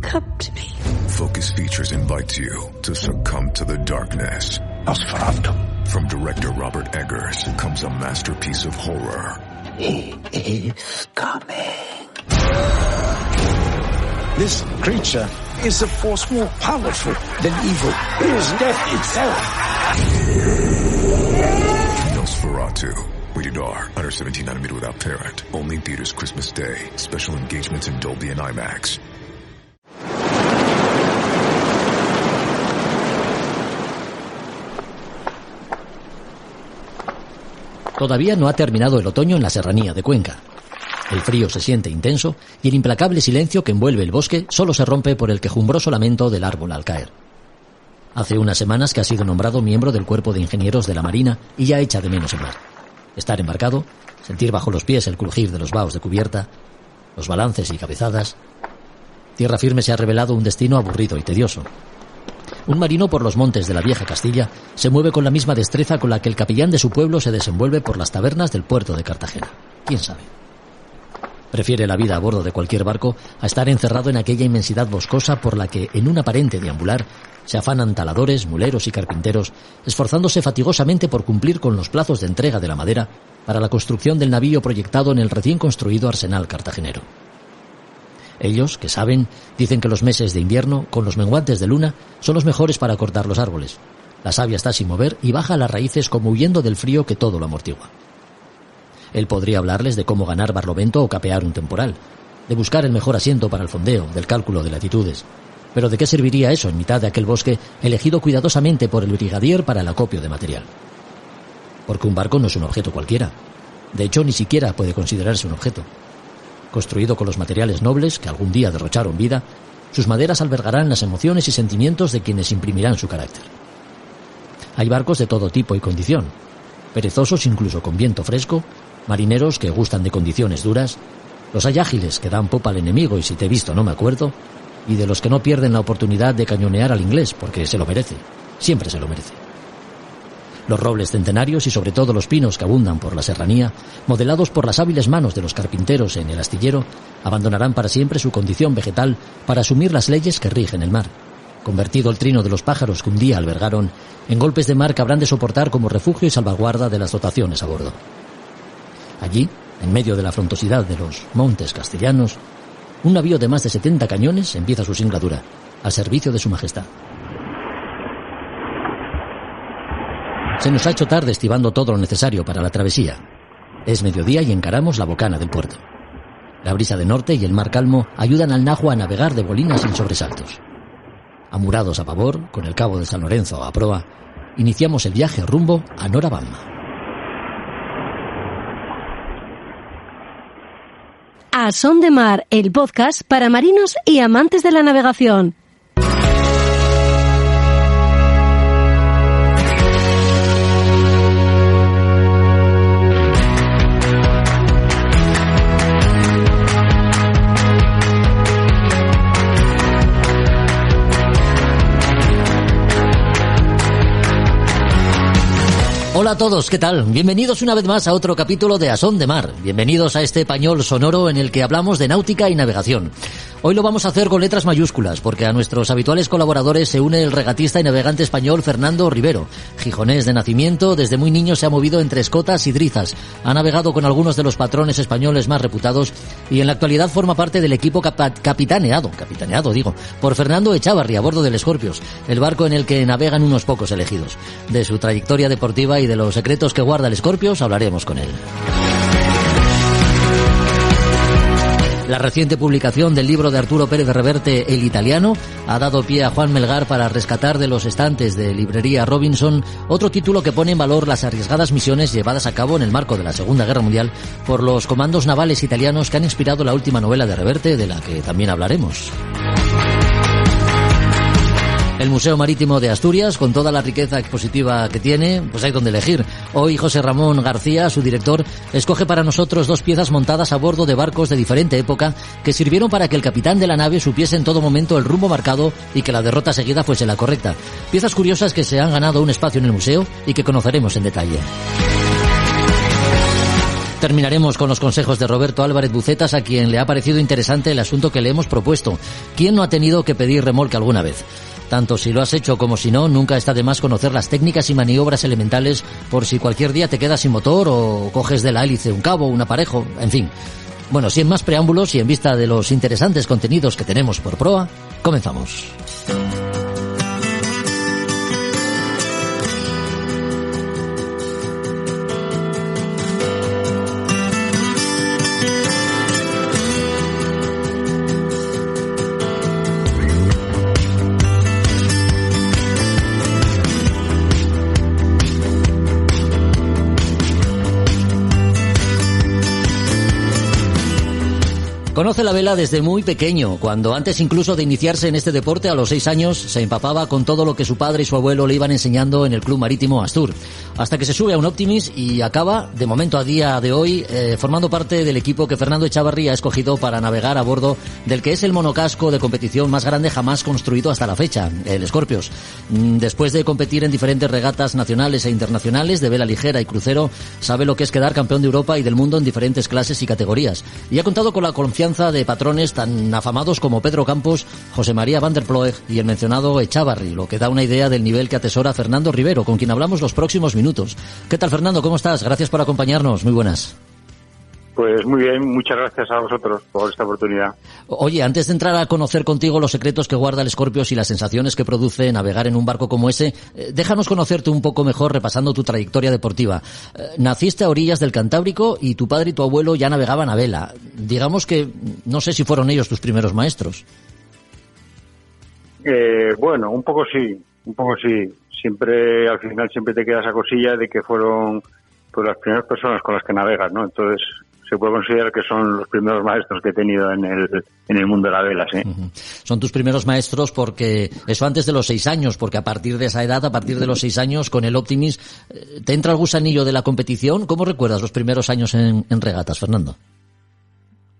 come to me. Focus Features invites you to succumb to the darkness. Nosferatu. From director Robert Eggers comes a masterpiece of horror. He is coming. This creature is a force more powerful than evil. It is death itself. Nosferatu. Rated R. Under 17nm without parent. Only in theaters Christmas Day. Special engagements in Dolby and IMAX. Todavía no ha terminado el otoño en la serranía de Cuenca. El frío se siente intenso y el implacable silencio que envuelve el bosque solo se rompe por el quejumbroso lamento del árbol al caer. Hace unas semanas que ha sido nombrado miembro del cuerpo de ingenieros de la Marina y ya echa de menos el mar. Estar embarcado, sentir bajo los pies el crujir de los baos de cubierta, los balances y cabezadas. Tierra firme se ha revelado un destino aburrido y tedioso. Un marino por los montes de la vieja Castilla se mueve con la misma destreza con la que el capellán de su pueblo se desenvuelve por las tabernas del puerto de Cartagena. ¿Quién sabe? Prefiere la vida a bordo de cualquier barco a estar encerrado en aquella inmensidad boscosa por la que, en un aparente deambular, se afanan taladores, muleros y carpinteros, esforzándose fatigosamente por cumplir con los plazos de entrega de la madera para la construcción del navío proyectado en el recién construido arsenal cartagenero. Ellos, que saben, dicen que los meses de invierno, con los menguantes de luna, son los mejores para cortar los árboles. La savia está sin mover y baja las raíces como huyendo del frío que todo lo amortigua. Él podría hablarles de cómo ganar barlovento o capear un temporal, de buscar el mejor asiento para el fondeo, del cálculo de latitudes. Pero ¿de qué serviría eso en mitad de aquel bosque elegido cuidadosamente por el brigadier para el acopio de material? Porque un barco no es un objeto cualquiera. De hecho, ni siquiera puede considerarse un objeto. Construido con los materiales nobles que algún día derrocharon vida, sus maderas albergarán las emociones y sentimientos de quienes imprimirán su carácter. Hay barcos de todo tipo y condición, perezosos incluso con viento fresco, marineros que gustan de condiciones duras, los hay ágiles que dan popa al enemigo y si te he visto no me acuerdo, y de los que no pierden la oportunidad de cañonear al inglés porque se lo merece, siempre se lo merece. Los robles centenarios y sobre todo los pinos que abundan por la serranía, modelados por las hábiles manos de los carpinteros en el astillero, abandonarán para siempre su condición vegetal para asumir las leyes que rigen el mar. Convertido el trino de los pájaros que un día albergaron en golpes de mar que habrán de soportar como refugio y salvaguarda de las dotaciones a bordo. Allí, en medio de la frondosidad de los montes castellanos, un navío de más de 70 cañones empieza su singladura, al servicio de su majestad. Se nos ha hecho tarde estivando todo lo necesario para la travesía. Es mediodía y encaramos la bocana del puerto. La brisa de norte y el mar calmo ayudan al Nahua a navegar de bolinas sin sobresaltos. Amurados a babor, con el cabo de San Lorenzo a proa, iniciamos el viaje rumbo a Nora Bamma. A Son de Mar, el podcast para marinos y amantes de la navegación. Hola a todos, ¿qué tal? Bienvenidos una vez más a otro capítulo de A Son de Mar. Bienvenidos a este pañol sonoro en el que hablamos de náutica y navegación. Hoy lo vamos a hacer con letras mayúsculas, porque a nuestros habituales colaboradores se une el regatista y navegante español Fernando Rivero. Gijonés de nacimiento, desde muy niño se ha movido entre escotas y drizas. Ha navegado con algunos de los patrones españoles más reputados y en la actualidad forma parte del equipo capitaneado por Fernando Echavarri a bordo del Scorpios, el barco en el que navegan unos pocos elegidos. De su trayectoria deportiva y de los secretos que guarda el Scorpios hablaremos con él. La reciente publicación del libro de Arturo Pérez Reverte, El Italiano, ha dado pie a Juan Melgar para rescatar de los estantes de librería Robinson otro título que pone en valor las arriesgadas misiones llevadas a cabo en el marco de la Segunda Guerra Mundial por los comandos navales italianos que han inspirado la última novela de Reverte, de la que también hablaremos. El Museo Marítimo de Asturias, con toda la riqueza expositiva que tiene, pues hay donde elegir. Hoy José Ramón García, su director, escoge para nosotros dos piezas montadas a bordo de barcos de diferente época que sirvieron para que el capitán de la nave supiese en todo momento el rumbo marcado y que la derrota seguida fuese la correcta. Piezas curiosas que se han ganado un espacio en el museo y que conoceremos en detalle. terminaremos con los consejos de Roberto Álvarez Bucetas, a quien le ha parecido interesante el asunto que le hemos propuesto. ¿Quién no ha tenido que pedir remolque alguna vez? Tanto si lo has hecho como si no, nunca está de más conocer las técnicas y maniobras elementales por si cualquier día te quedas sin motor o coges de la hélice un cabo, un aparejo, en fin. Bueno, sin más preámbulos y en vista de los interesantes contenidos que tenemos por proa, comenzamos. Conoce la vela desde muy pequeño, cuando antes incluso de iniciarse en este deporte a los 6 años se empapaba con todo lo que su padre y su abuelo le iban enseñando en el Club Marítimo Astur, hasta que se sube a un Optimis y acaba, de momento a día de hoy, formando parte del equipo que Fernando Echavarri ha escogido para navegar a bordo del que es el monocasco de competición más grande jamás construido hasta la fecha, el Scorpios. Después de competir en diferentes regatas nacionales e internacionales de vela ligera y crucero, sabe lo que es quedar campeón de Europa y del mundo en diferentes clases y categorías, y ha contado con la confianza de patrones tan afamados como Pedro Campos, José María van der Ploeg y el mencionado Echavarri, lo que da una idea del nivel que atesora Fernando Rivero, con quien hablamos los próximos minutos. ¿Qué tal, Fernando? ¿Cómo estás? Gracias por acompañarnos. Muy buenas. Pues muy bien, muchas gracias a vosotros por esta oportunidad. Oye, antes de entrar a conocer contigo los secretos que guarda el Scorpios y las sensaciones que produce navegar en un barco como ese, déjanos conocerte un poco mejor repasando tu trayectoria deportiva. Naciste a orillas del Cantábrico y tu padre y tu abuelo ya navegaban a vela. Digamos que no sé si fueron ellos tus primeros maestros. Bueno, un poco sí. Siempre, al final, siempre te queda esa cosilla de que fueron pues las primeras personas con las que navegas, ¿no? Entonces se puede considerar que son los primeros maestros que he tenido en el mundo de la vela, sí. Uh-huh. Son tus primeros maestros porque eso antes de los 6 años, porque a partir de esa edad, a partir de los 6 años, con el Optimis, ¿te entra el gusanillo de la competición? ¿Cómo recuerdas los primeros años en regatas, Fernando?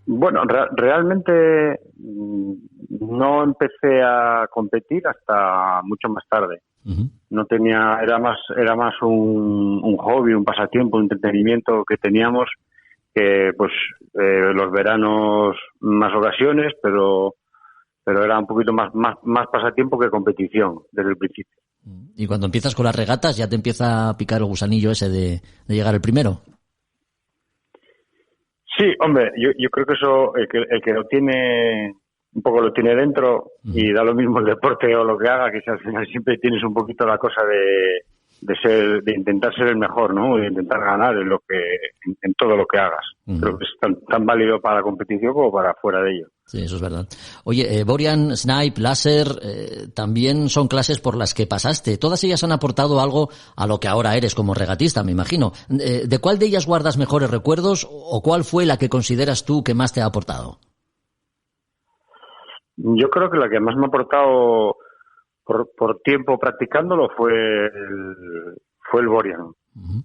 Bueno, realmente no empecé a competir hasta mucho más tarde. Uh-huh. No tenía, era más un hobby, un pasatiempo, un entretenimiento que teníamos, que pues los veranos más ocasiones, pero era un poquito más pasatiempo que competición desde el principio. Y cuando empiezas con las regatas ya te empieza a picar el gusanillo ese de llegar el primero. Sí, hombre, yo creo que eso, el que lo tiene, un poco lo tiene dentro, y da lo mismo el deporte o lo que haga, que si al final siempre tienes un poquito la cosa de intentar ser el mejor, ¿no? De intentar ganar en todo lo que hagas. Creo que es tan válido para la competición como para fuera de ello. Sí, eso es verdad. Oye, Borean, Snipe, Láser, también son clases por las que pasaste. Todas ellas han aportado algo a lo que ahora eres como regatista, me imagino. ¿De cuál de ellas guardas mejores recuerdos o cuál fue la que consideras tú que más te ha aportado? Yo creo que la que más me ha aportado por tiempo practicándolo fue el Borean. Uh-huh.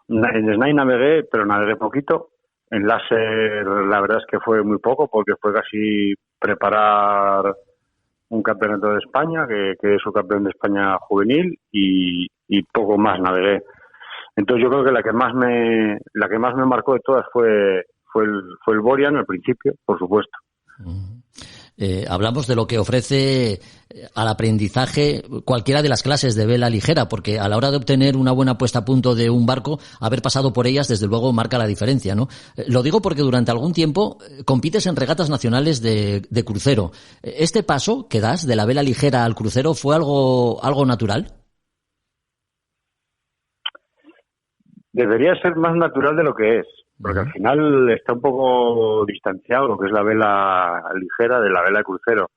En Snipe navegué, pero navegué poquito. En Láser la verdad es que fue muy poco, porque fue casi preparar un campeonato de España, que es un campeón de España juvenil, y poco más navegué. Entonces yo creo que la que más me marcó de todas fue el Borean al principio, por supuesto. Uh-huh. Hablamos de lo que ofrece al aprendizaje cualquiera de las clases de vela ligera, porque a la hora de obtener una buena puesta a punto de un barco, haber pasado por ellas desde luego marca la diferencia, ¿no? Lo digo porque durante algún tiempo compites en regatas nacionales de crucero. ¿Este paso que das de la vela ligera al crucero fue algo natural? Debería ser más natural de lo que es. Porque al final está un poco distanciado lo que es la vela ligera de la vela de crucero.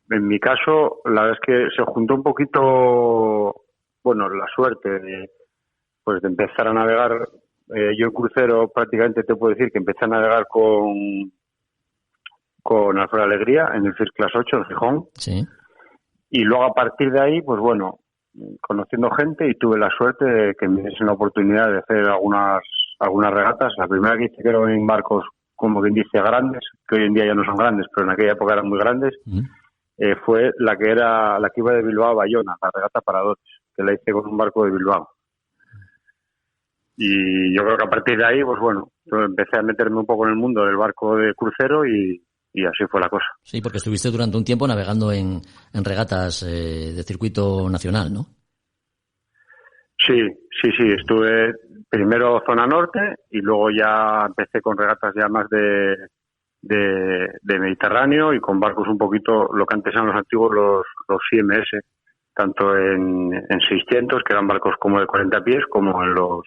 En mi caso, la verdad es que se juntó un poquito, bueno, la suerte de empezar a navegar. Yo en crucero prácticamente te puedo decir que empecé a navegar con Alfredo Alegría en el First Class 8 en Gijón. Sí. Y luego a partir de ahí, pues bueno, conociendo gente, y tuve la suerte de que me diesen la oportunidad de hacer algunas regatas. La primera que hice, que eran en barcos, como quien dice, grandes, que hoy en día ya no son grandes, pero en aquella época eran muy grandes, fue la que iba de Bilbao a Bayona, la regata para Dodge, que la hice con un barco de Bilbao. Y yo creo que a partir de ahí, pues bueno, yo empecé a meterme un poco en el mundo del barco de crucero y así fue la cosa. Sí, porque estuviste durante un tiempo navegando en regatas de circuito nacional, ¿no? Sí, estuve primero zona norte y luego ya empecé con regatas ya más de Mediterráneo y con barcos un poquito, lo que antes eran los antiguos, los IMS, tanto en 600, que eran barcos como de 40 pies, como en los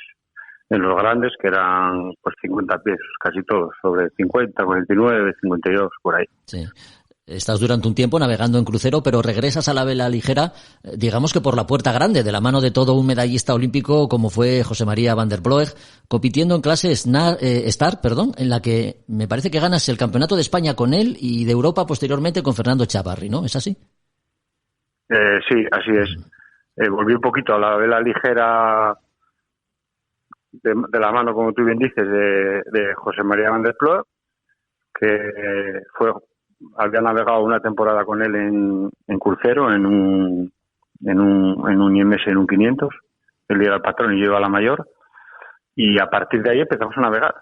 grandes, que eran pues 50 pies, casi todos, sobre 50, 49, 52, por ahí. Sí. Estás durante un tiempo navegando en crucero, pero regresas a la vela ligera, digamos que por la puerta grande, de la mano de todo un medallista olímpico como fue José María van der Ploeg, compitiendo en clase Star, en la que me parece que ganas el campeonato de España con él y de Europa posteriormente con Fernando Echavarri, ¿no? ¿Es así? Sí, así es. Volví un poquito a la vela ligera de la mano, como tú bien dices, de José María van der Ploeg, que había navegado una temporada con él en crucero, en un IMS, en un 500. Él era el patrón y yo iba a la mayor. Y a partir de ahí empezamos a navegar.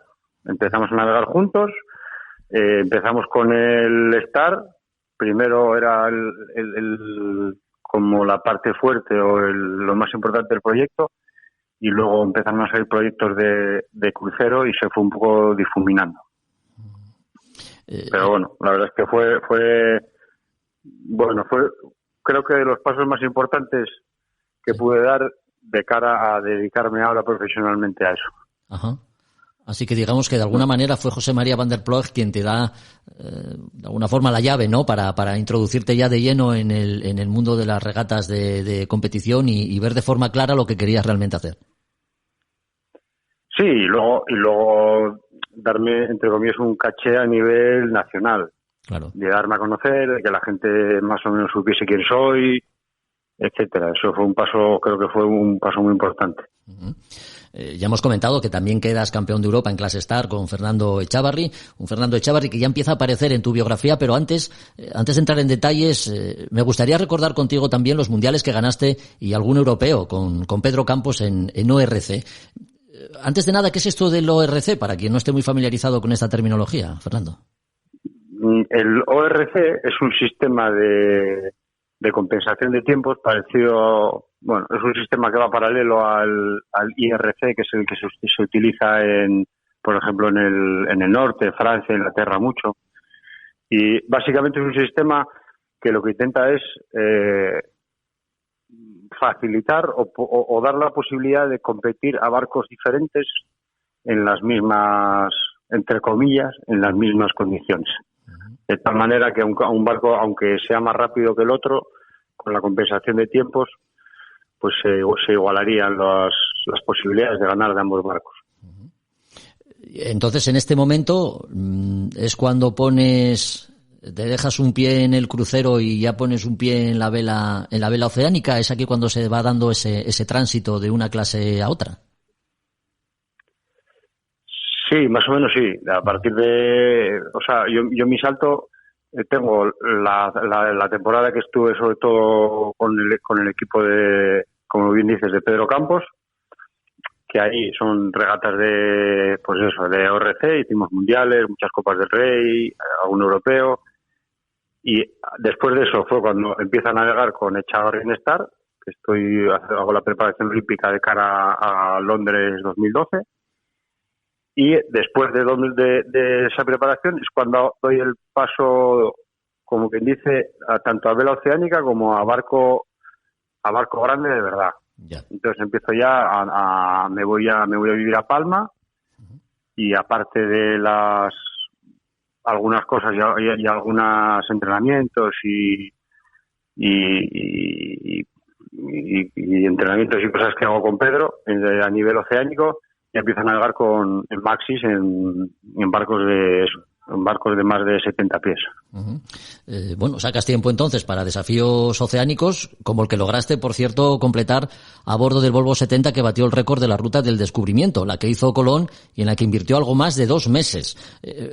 Empezamos a navegar juntos. Empezamos con el Star. Primero era como la parte fuerte o lo más importante del proyecto. Y luego empezaron a salir proyectos de crucero y se fue un poco difuminando. Pero bueno, la verdad es que fue creo que de los pasos más importantes que pude dar de cara a dedicarme ahora profesionalmente a eso. Ajá. Así que digamos que de alguna manera fue José María van der Ploeg quien te da de alguna forma la llave, ¿no? Para introducirte ya de lleno en el mundo de las regatas de competición y ver de forma clara lo que querías realmente hacer. Sí, y luego darme, entre comillas, un caché a nivel nacional. Claro. De darme a conocer, de que la gente más o menos supiese quién soy, etcétera. Eso fue creo que fue un paso muy importante. Uh-huh. Ya hemos comentado que también quedas campeón de Europa en clase Star con Fernando Echavarri, un Fernando Echavarri que ya empieza a aparecer en tu biografía, pero antes de entrar en detalles, me gustaría recordar contigo también los mundiales que ganaste y algún europeo con Pedro Campos en ORC. Antes de nada, ¿qué es esto del ORC? Para quien no esté muy familiarizado con esta terminología, Fernando. El ORC es un sistema de compensación de tiempos parecido, es un sistema que va paralelo al IRC, que es el que se utiliza por ejemplo, en el norte, Francia, Inglaterra, mucho. Y básicamente es un sistema que lo que intenta es facilitar o dar la posibilidad de competir a barcos diferentes en las mismas, entre comillas, en las mismas condiciones. De tal manera que un barco, aunque sea más rápido que el otro, con la compensación de tiempos, pues se igualarían las posibilidades de ganar de ambos barcos. Entonces, en este momento, es cuando te dejas un pie en el crucero y ya pones un pie en la vela oceánica. ¿Es aquí cuando se va dando ese tránsito de una clase a otra? Sí, más o menos sí. A partir yo mi salto tengo la temporada que estuve sobre todo con el equipo de, como bien dices, de Pedro Campos, que ahí son regatas de ORC, hicimos mundiales, muchas Copas del Rey, algún europeo. Y después de eso fue cuando empiezo a navegar con Echavarri en Star, que hago la preparación olímpica de cara a Londres 2012. Y después de esa preparación es cuando doy el paso, como quien dice, tanto a vela oceánica como a barco grande de verdad. Ya. Entonces empiezo ya me voy a vivir a Palma, y aparte de algunas cosas y algunos entrenamientos y entrenamientos y cosas que hago con Pedro a nivel oceánico, y empiezo a navegar en Maxis en barcos de más de 70 pies. Uh-huh. Sacas tiempo entonces para desafíos oceánicos, como el que lograste, por cierto, completar a bordo del Volvo 70, que batió el récord de la ruta del descubrimiento, la que hizo Colón y en la que invirtió algo más de 2 meses.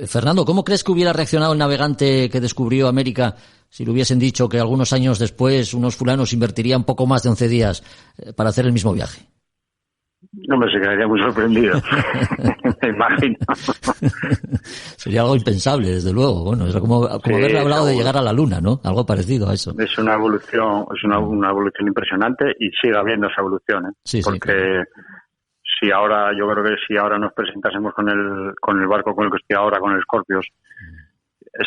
Fernando, ¿cómo crees que hubiera reaccionado el navegante que descubrió América si le hubiesen dicho que algunos años después unos fulanos invertirían poco más de 11 días para hacer el mismo viaje? No me se quedaría muy sorprendido. Me imagino. Sería algo impensable, desde luego. Bueno, es como sí, haberle hablado de llegar a la Luna, ¿no? Algo parecido a eso. Es una evolución, una evolución impresionante y sigue habiendo esa evolución, ¿eh? Sí, porque claro. Si ahora, yo creo que si ahora nos presentásemos con el barco con el que estoy ahora, con el Scorpios,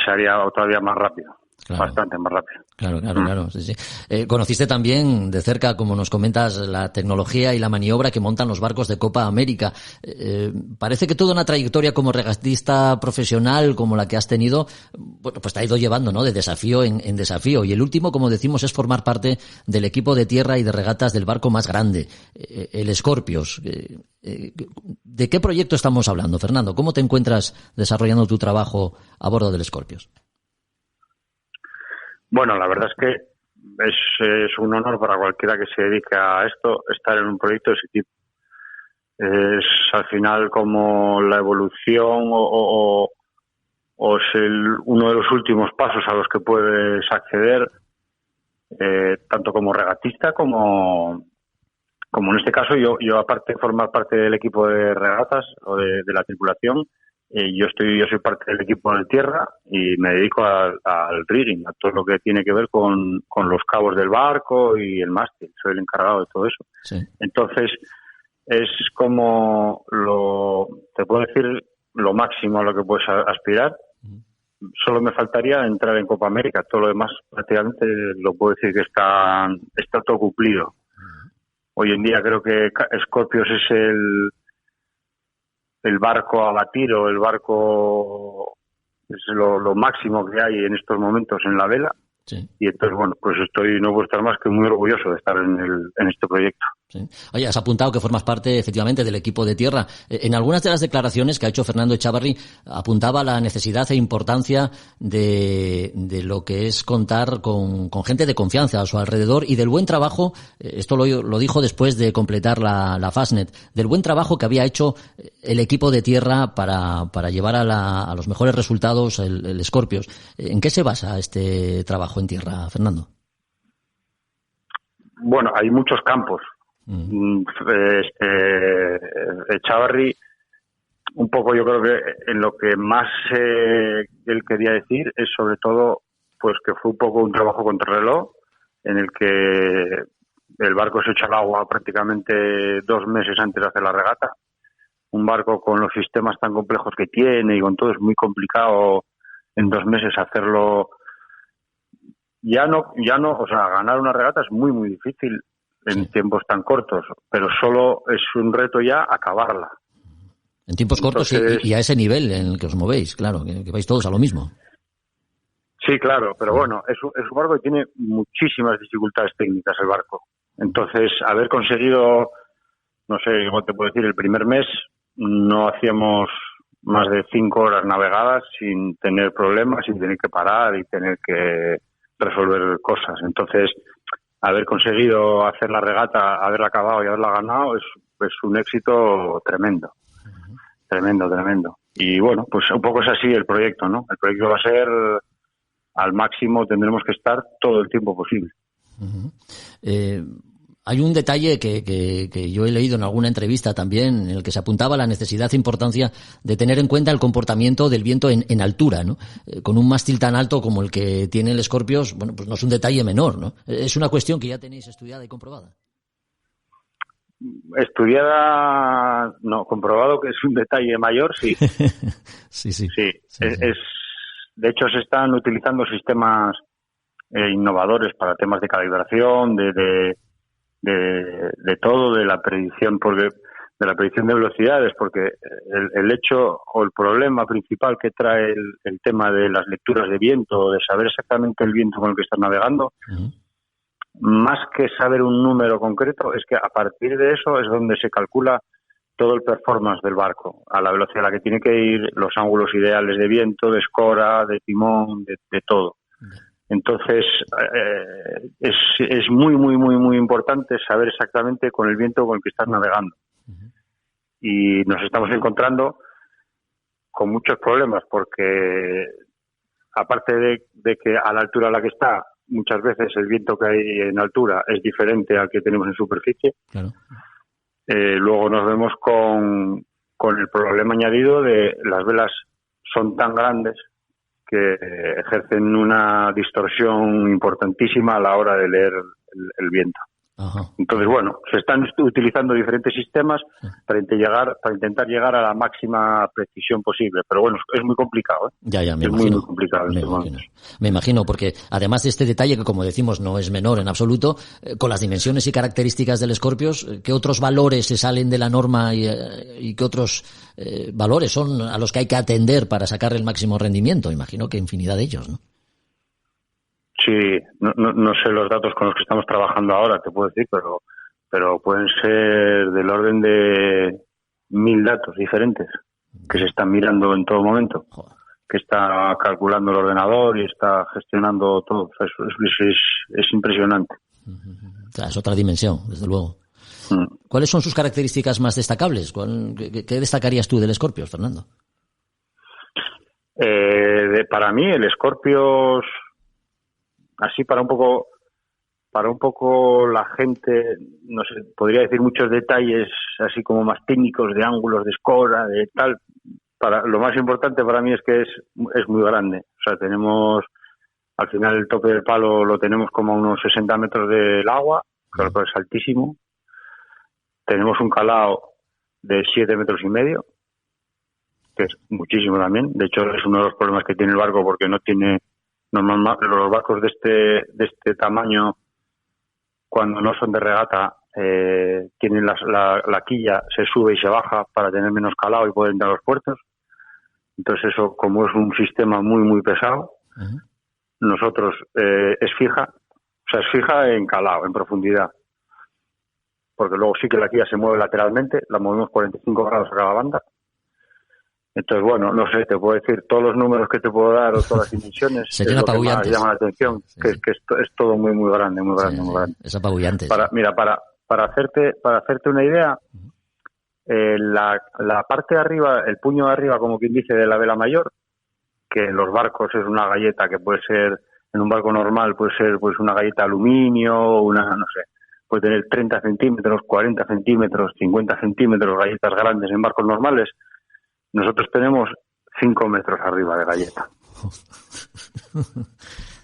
se haría todavía más rápido. Claro. Bastante más rápido. Claro. Sí. Conociste también de cerca, como nos comentas, la tecnología y la maniobra que montan los barcos de Copa América. Parece que toda una trayectoria como regatista profesional como la que has tenido, bueno, pues te ha ido llevando, ¿no? De desafío en desafío. Y el último, como decimos, es formar parte del equipo de tierra y de regatas del barco más grande, el Scorpios. ¿De qué proyecto estamos hablando, Fernando? ¿Cómo te encuentras desarrollando tu trabajo a bordo del Scorpios? Bueno, la verdad es que es un honor para cualquiera que se dedique a esto estar en un proyecto de ese tipo. Es al final como la evolución o es uno de los últimos pasos a los que puedes acceder, tanto como regatista como en este caso yo aparte de formar parte del equipo de regatas o de la tripulación. Yo soy parte del equipo de tierra y me dedico al rigging, a todo lo que tiene que ver con los cabos del barco y el mástil. Soy el encargado de todo eso. Sí. Entonces, es como te puedo decir lo máximo a lo que puedes aspirar. Solo me faltaría entrar en Copa América. Todo lo demás prácticamente lo puedo decir que está todo cumplido. Hoy en día creo que Scorpios es el barco a batir o el barco es lo máximo que hay en estos momentos en la vela. Sí. Y entonces, bueno, pues no puedo estar más que muy orgulloso de estar en este proyecto. Sí. Oye, has apuntado que formas parte, efectivamente, del equipo de tierra. En algunas de las declaraciones que ha hecho Fernando Echavarri, apuntaba la necesidad e importancia de lo que es contar con gente de confianza a su alrededor y del buen trabajo, esto lo dijo después de completar la Fastnet, del buen trabajo que había hecho el equipo de tierra para llevar a los mejores resultados el Scorpios. ¿En qué se basa este trabajo en tierra, Fernando? Bueno, hay muchos campos. Echavarri, un poco yo creo que en lo que más él quería decir es sobre todo pues que fue un poco un trabajo contrarreloj en el que el barco se echa al agua prácticamente 2 meses antes de hacer la regata. Un barco con los sistemas tan complejos que tiene y con todo es muy complicado en 2 meses hacerlo. Ya no, o sea, ganar una regata es muy, muy difícil en tiempos tan cortos, pero solo es un reto ya acabarla. En tiempos cortos y a ese nivel en el que os movéis, claro, que vais todos a lo mismo. Sí, claro, pero bueno, es un barco que tiene muchísimas dificultades técnicas, el barco. Entonces, haber conseguido, no sé cómo te puedo decir, el primer mes no hacíamos más de 5 horas navegadas sin tener problemas, sin tener que parar y tener que resolver cosas. Entonces, haber conseguido hacer la regata, haberla acabado y haberla ganado es un éxito tremendo. Tremendo. Y bueno, pues un poco es así el proyecto, ¿no? El proyecto va a ser al máximo, tendremos que estar todo el tiempo posible. Hay un detalle que yo he leído en alguna entrevista también, en el que se apuntaba la necesidad e importancia de tener en cuenta el comportamiento del viento en altura, ¿no? Con un mástil tan alto como el que tiene el Scorpios, bueno, pues no es un detalle menor, ¿no? Es una cuestión que ya tenéis estudiada y comprobada. Estudiada, no, comprobado que es un detalle mayor, sí. Sí. De hecho, se están utilizando sistemas innovadores para temas de calibración, de todo, de la predicción, de la predicción de velocidades, porque el hecho o el problema principal que trae el tema de las lecturas de viento, de saber exactamente el viento con el que estás navegando, más que saber un número concreto, es que a partir de eso es donde se calcula todo el performance del barco, a la velocidad a la que tiene que ir, los ángulos ideales de viento, de escora, de timón, de todo. Entonces, es muy, muy, muy, muy importante saber exactamente con el viento con el que estás navegando. Y nos estamos encontrando con muchos problemas porque, aparte de que a la altura a la que está, muchas veces el viento que hay en altura es diferente al que tenemos en superficie. Claro. luego nos vemos con el problema añadido de las velas son tan grandes que ejercen una distorsión importantísima a la hora de leer el viento. Ajá. Entonces, bueno, se están utilizando diferentes sistemas para intentar llegar a la máxima precisión posible. Pero bueno, es muy complicado, ¿eh? Ya, me es imagino. Muy complicado. Me imagino, porque además de este detalle, que como decimos no es menor en absoluto, con las dimensiones y características del Scorpios, ¿qué otros valores se salen de la norma y qué otros valores son a los que hay que atender para sacar el máximo rendimiento? Imagino que infinidad de ellos, ¿no? Sí, no sé los datos con los que estamos trabajando ahora, te puedo decir, pero pueden ser del orden de 1000 datos diferentes que se están mirando en todo momento, que está calculando el ordenador y está gestionando todo. O sea, es impresionante. O sea, es otra dimensión, desde luego. ¿Cuáles son sus características más destacables? ¿Qué destacarías tú del Scorpios, Fernando? Para mí, el Scorpios, así para un poco la gente, no sé, podría decir muchos detalles así como más técnicos de ángulos de escora, de tal. Lo más importante para mí es que es muy grande. O sea, tenemos, al final el tope del palo lo tenemos como a unos 60 metros del agua, claro que es altísimo. Tenemos un calado de 7,5 metros, que es muchísimo también. De hecho, es uno de los problemas que tiene el barco, porque no tiene, normalmente los barcos de este tamaño, cuando no son de regata, tienen la quilla, se sube y se baja para tener menos calado y poder entrar a los puertos. Entonces eso, como es un sistema muy, muy pesado, nosotros es fija en calado, en profundidad. Porque luego sí que la quilla se mueve lateralmente, la movemos 45 grados a cada banda. Entonces, bueno, no sé, te puedo decir todos los números que te puedo dar o todas las dimensiones. Serían apabullantes. Llama la atención, sí. que es todo muy, muy grande, muy grande, sí, muy grande. Es apabullante. Para hacerte una idea, la parte de arriba, el puño de arriba, como quien dice, de la vela mayor, que en los barcos es una galleta que puede ser, en un barco normal puede ser pues una galleta de aluminio, no sé, puede tener 30 centímetros, 40 centímetros, 50 centímetros, galletas grandes en barcos normales. Nosotros tenemos 5 metros arriba de galleta.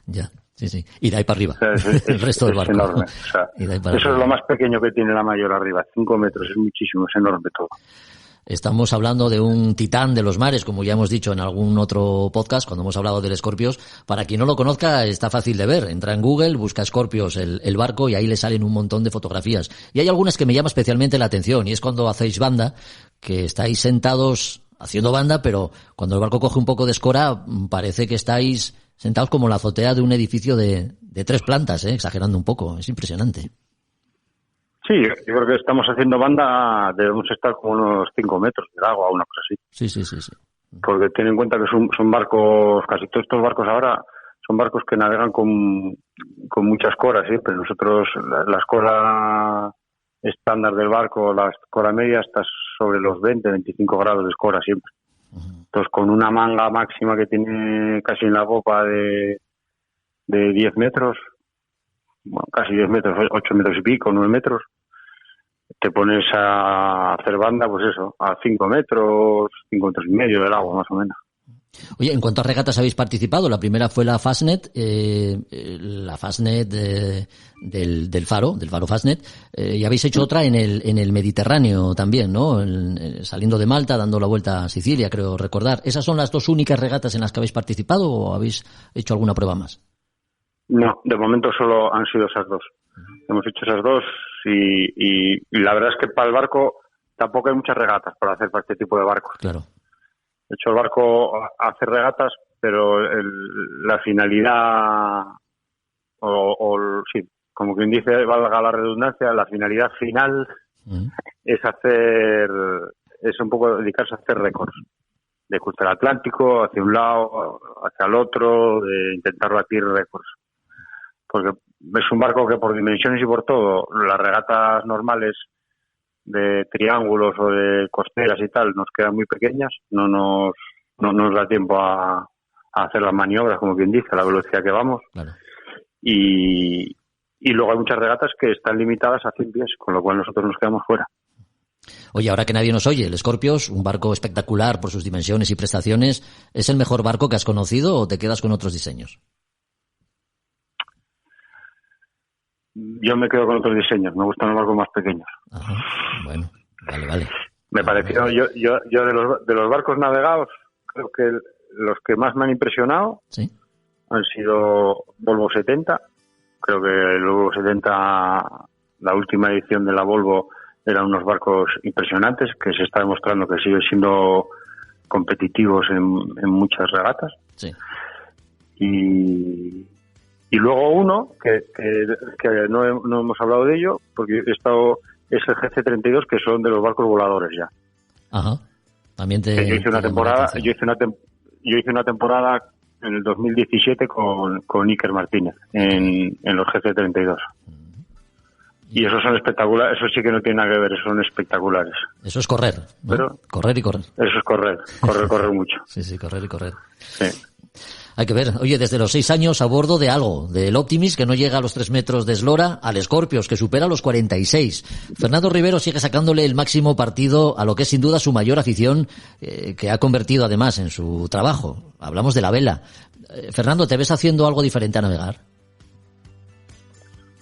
Ya, sí. Y de ahí para arriba. O sea, el resto del barco. Es enorme. O sea, eso arriba. Es lo más pequeño que tiene la mayor arriba. 5 metros, es muchísimo, es enorme todo. Estamos hablando de un titán de los mares, como ya hemos dicho en algún otro podcast, cuando hemos hablado del Scorpios. Para quien no lo conozca, está fácil de ver. Entra en Google, busca Scorpios, el barco, y ahí le salen un montón de fotografías. Y hay algunas que me llaman especialmente la atención, y es cuando hacéis banda, que estáis sentados haciendo banda, pero cuando el barco coge un poco de escora, parece que estáis sentados como en la azotea de un edificio de 3 plantas, exagerando un poco. Es impresionante. Sí, yo creo que estamos haciendo banda, debemos estar como unos 5 metros del agua, una cosa así. Sí. Porque ten en cuenta que son barcos, casi todos estos barcos ahora son barcos que navegan con muchas escora siempre. Nosotros, la escora estándar del barco, la escora media, está sobre los 20-25 grados de escora siempre. Entonces, con una manga máxima que tiene casi en la popa de 10 metros, bueno, casi 10 metros, 8 metros y pico, 9 metros, te pones a hacer banda, pues eso, a 5 metros, 5 metros y medio del agua, más o menos. Oye, ¿en cuántas regatas habéis participado? La primera fue la Fastnet, del Faro Fastnet, y habéis hecho otra en el Mediterráneo también, ¿no? Saliendo de Malta, dando la vuelta a Sicilia, creo recordar. ¿Esas son las 2 únicas regatas en las que habéis participado o habéis hecho alguna prueba más? No, de momento solo han sido esas 2. Hemos hecho esas 2 y la verdad es que para el barco tampoco hay muchas regatas para hacer para este tipo de barcos. Claro. De hecho, el barco hace regatas, pero la finalidad, sí, como quien dice, valga la redundancia, la finalidad final es un poco dedicarse a hacer récords. De cruzar el Atlántico hacia un lado, hacia el otro, de intentar batir récords. Porque es un barco que por dimensiones y por todo, las regatas normales de triángulos o de costeras y tal nos quedan muy pequeñas, no nos da tiempo a hacer las maniobras, como quien dice, a la velocidad que vamos. Claro. Y luego hay muchas regatas que están limitadas a 100 pies, con lo cual nosotros nos quedamos fuera. Oye, ahora que nadie nos oye, el Scorpios, un barco espectacular por sus dimensiones y prestaciones, ¿es el mejor barco que has conocido o te quedas con otros diseños? Yo me quedo con otros diseños, me gustan los barcos más pequeños. Ajá, bueno, vale. Me pareció, yo de los barcos navegados, creo que los que más me han impresionado ¿sí? han sido Volvo 70. Creo que el Volvo 70, la última edición de la Volvo, eran unos barcos impresionantes que se está demostrando que siguen siendo competitivos en muchas regatas. Sí. Y luego uno que no hemos hablado de ello, porque es el GC32, que son de los barcos voladores ya. Ajá. También yo hice una temporada en el 2017 con Iker Martínez en los GC32. Y esos son espectaculares, eso sí que no tiene nada que ver, esos son espectaculares. Eso es correr, ¿no? Pero correr y correr. Eso es correr mucho. Sí, correr y correr. Sí. Hay que ver, oye, desde los 6 años a bordo de algo, del Optimis, que no llega a los 3 metros de eslora, al Scorpios, que supera los 46. Fernando Rivero sigue sacándole el máximo partido a lo que es sin duda su mayor afición, que ha convertido además en su trabajo. Hablamos de la vela. Fernando, ¿te ves haciendo algo diferente a navegar?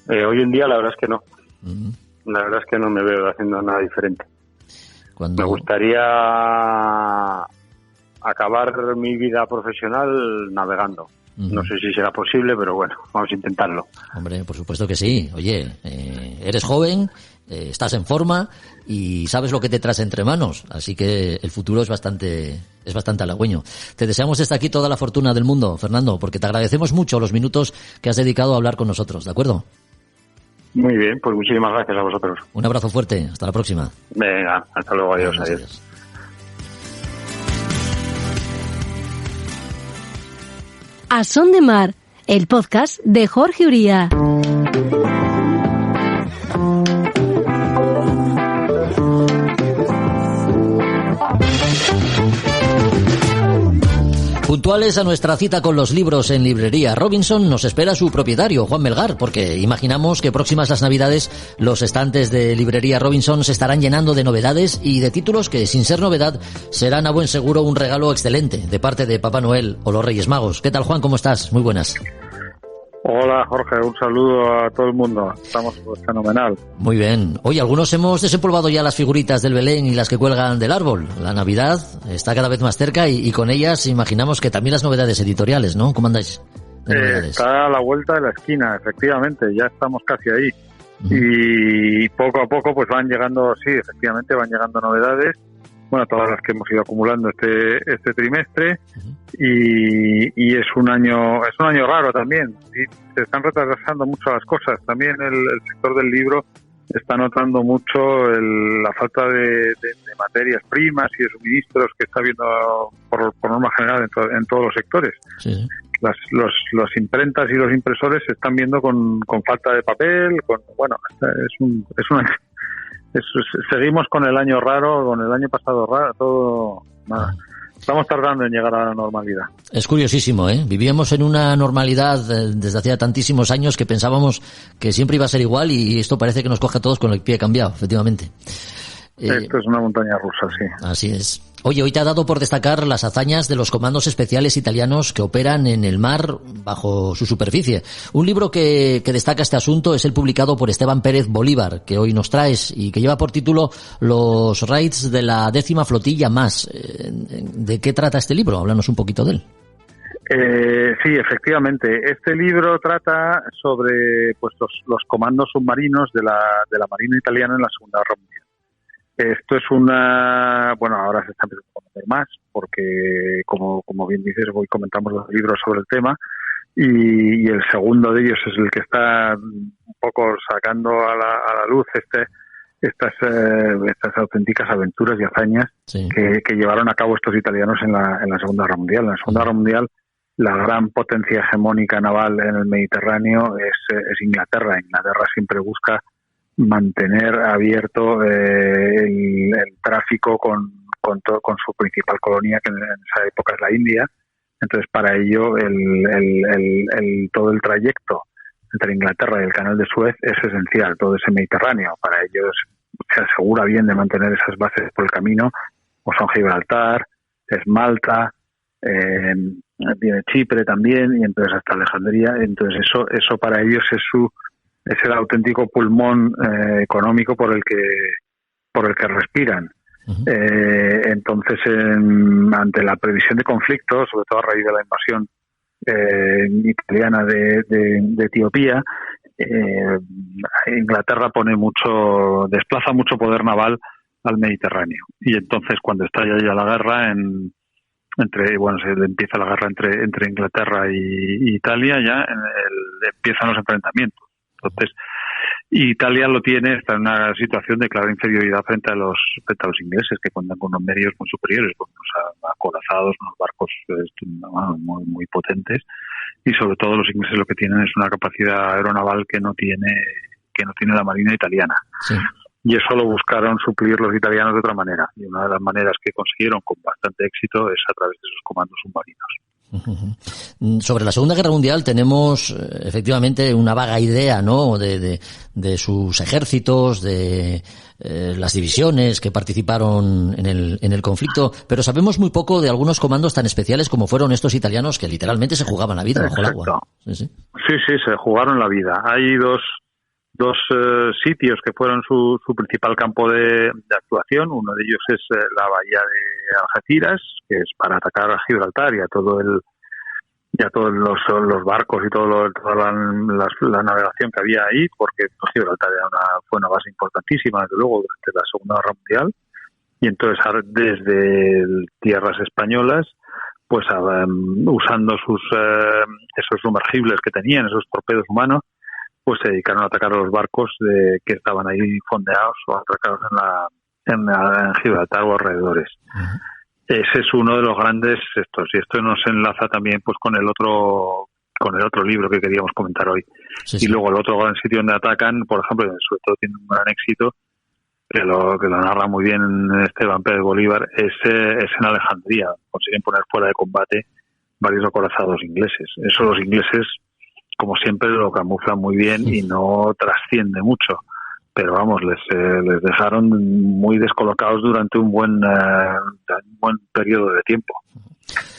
Hoy en día la verdad es que no. La verdad es que no me veo haciendo nada diferente. Me gustaría acabar mi vida profesional navegando. No sé si será posible, pero bueno, vamos a intentarlo. Hombre, por supuesto que sí. Oye, eres joven, estás en forma y sabes lo que te traes entre manos, así que el futuro es bastante halagüeño. Te deseamos desde aquí toda la fortuna del mundo, Fernando, porque te agradecemos mucho los minutos que has dedicado a hablar con nosotros, ¿de acuerdo? Muy bien, pues muchísimas gracias a vosotros. Un abrazo fuerte, hasta la próxima. Venga, hasta luego, adiós. A Son de Mar, el podcast de Jorge Uría. Puntuales a nuestra cita con los libros en Librería Robinson, nos espera su propietario, Juan Melgar, porque imaginamos que próximas las Navidades los estantes de Librería Robinson se estarán llenando de novedades y de títulos que, sin ser novedad, serán a buen seguro un regalo excelente de parte de Papá Noel o los Reyes Magos. ¿Qué tal, Juan? ¿Cómo estás? Muy buenas. Hola, Jorge, un saludo a todo el mundo. Estamos fenomenal. Muy bien. Oye, algunos hemos desempolvado ya las figuritas del Belén y las que cuelgan del árbol. La Navidad está cada vez más cerca y con ellas imaginamos que también las novedades editoriales, ¿no? ¿Cómo andáis? Está a la vuelta de la esquina, efectivamente. Ya estamos casi ahí. Y poco a poco pues van llegando, sí, efectivamente van llegando novedades. Bueno, todas las que hemos ido acumulando este trimestre. Y es un año raro también. Y se están retrasando mucho las cosas. También el sector del libro está notando mucho la falta de materias primas y de suministros que está habiendo por norma general en todos los sectores. Sí. Los imprentas y los impresores se están viendo con falta de papel. Seguimos con el año raro, con el año pasado raro, todo nada. Estamos tardando en llegar a la normalidad. Es curiosísimo, ¿eh? Vivíamos en una normalidad desde hacía tantísimos años que pensábamos que siempre iba a ser igual y esto parece que nos coge a todos con el pie cambiado, efectivamente. Esto es una montaña rusa, sí. Así es. Oye, hoy te ha dado por destacar las hazañas de los comandos especiales italianos que operan en el mar bajo su superficie. Un libro que destaca este asunto es el publicado por Esteban Pérez Bolívar, que hoy nos traes y que lleva por título Los raids de la 10ª flotilla más. ¿De qué trata este libro? Háblanos un poquito de él. Sí, efectivamente. Este libro trata sobre pues los comandos submarinos de la Marina italiana en la Segunda Guerra Mundial. Esto es ahora se está empezando a conocer más, porque como bien dices, hoy comentamos los libros sobre el tema, y el segundo de ellos es el que está un poco sacando a la luz estas auténticas aventuras y hazañas que llevaron a cabo estos italianos en la Segunda Guerra Mundial. En la Segunda Guerra Mundial, la gran potencia hegemónica naval en el Mediterráneo es Inglaterra. Inglaterra siempre busca mantener abierto el tráfico con su principal colonia, que en esa época es la India. Entonces, para ello, todo el trayecto entre Inglaterra y el Canal de Suez es esencial, todo ese Mediterráneo. Para ellos se asegura bien de mantener esas bases por el camino, o son Gibraltar, es Malta, viene Chipre también, y entonces hasta Alejandría. Entonces eso para ellos es el auténtico pulmón económico por el que respiran. Uh-huh. Entonces, ante la previsión de conflictos, sobre todo a raíz de la invasión italiana de Etiopía, Inglaterra desplaza mucho poder naval al Mediterráneo. Y entonces, cuando estalla ya la guerra se empieza la guerra entre Inglaterra y Italia, empiezan los enfrentamientos. Entonces, Italia está en una situación de clara inferioridad frente a los ingleses, que cuentan con unos medios muy superiores, con unos acorazados, unos barcos muy, muy potentes, y sobre todo los ingleses lo que tienen es una capacidad aeronaval que no tiene la marina italiana. Sí. Y eso lo buscaron suplir los italianos de otra manera, y una de las maneras que consiguieron con bastante éxito es a través de esos comandos submarinos. Sobre la Segunda Guerra Mundial tenemos efectivamente una vaga idea, ¿no?, de sus ejércitos, de las divisiones que participaron en el conflicto, pero sabemos muy poco de algunos comandos tan especiales como fueron estos italianos que literalmente se jugaban la vida bajo el agua. Sí, se jugaron la vida. Hay dos sitios que fueron su principal campo de actuación. Uno de ellos es la bahía de Algeciras, que es para atacar a Gibraltar y a todos los barcos y toda la navegación que había ahí, porque Gibraltar fue una base importantísima, desde luego, durante la Segunda Guerra Mundial. Y entonces, desde tierras españolas, pues usando esos sumergibles que tenían, esos torpedos humanos, pues se dedicaron a atacar a los barcos que estaban ahí fondeados o atracados en Gibraltar o alrededores. Uh-huh. Ese es uno de los grandes y esto nos enlaza también pues con el otro libro que queríamos comentar hoy. Sí. Y luego el otro gran sitio donde atacan, por ejemplo, sobre todo tiene un gran éxito, que lo narra muy bien Esteban Pérez Bolívar, es en Alejandría. Consiguen poner fuera de combate varios acorazados ingleses. Eso los ingleses, como siempre, lo camuflan muy bien y no trasciende mucho, pero vamos, les dejaron muy descolocados durante un buen periodo de tiempo.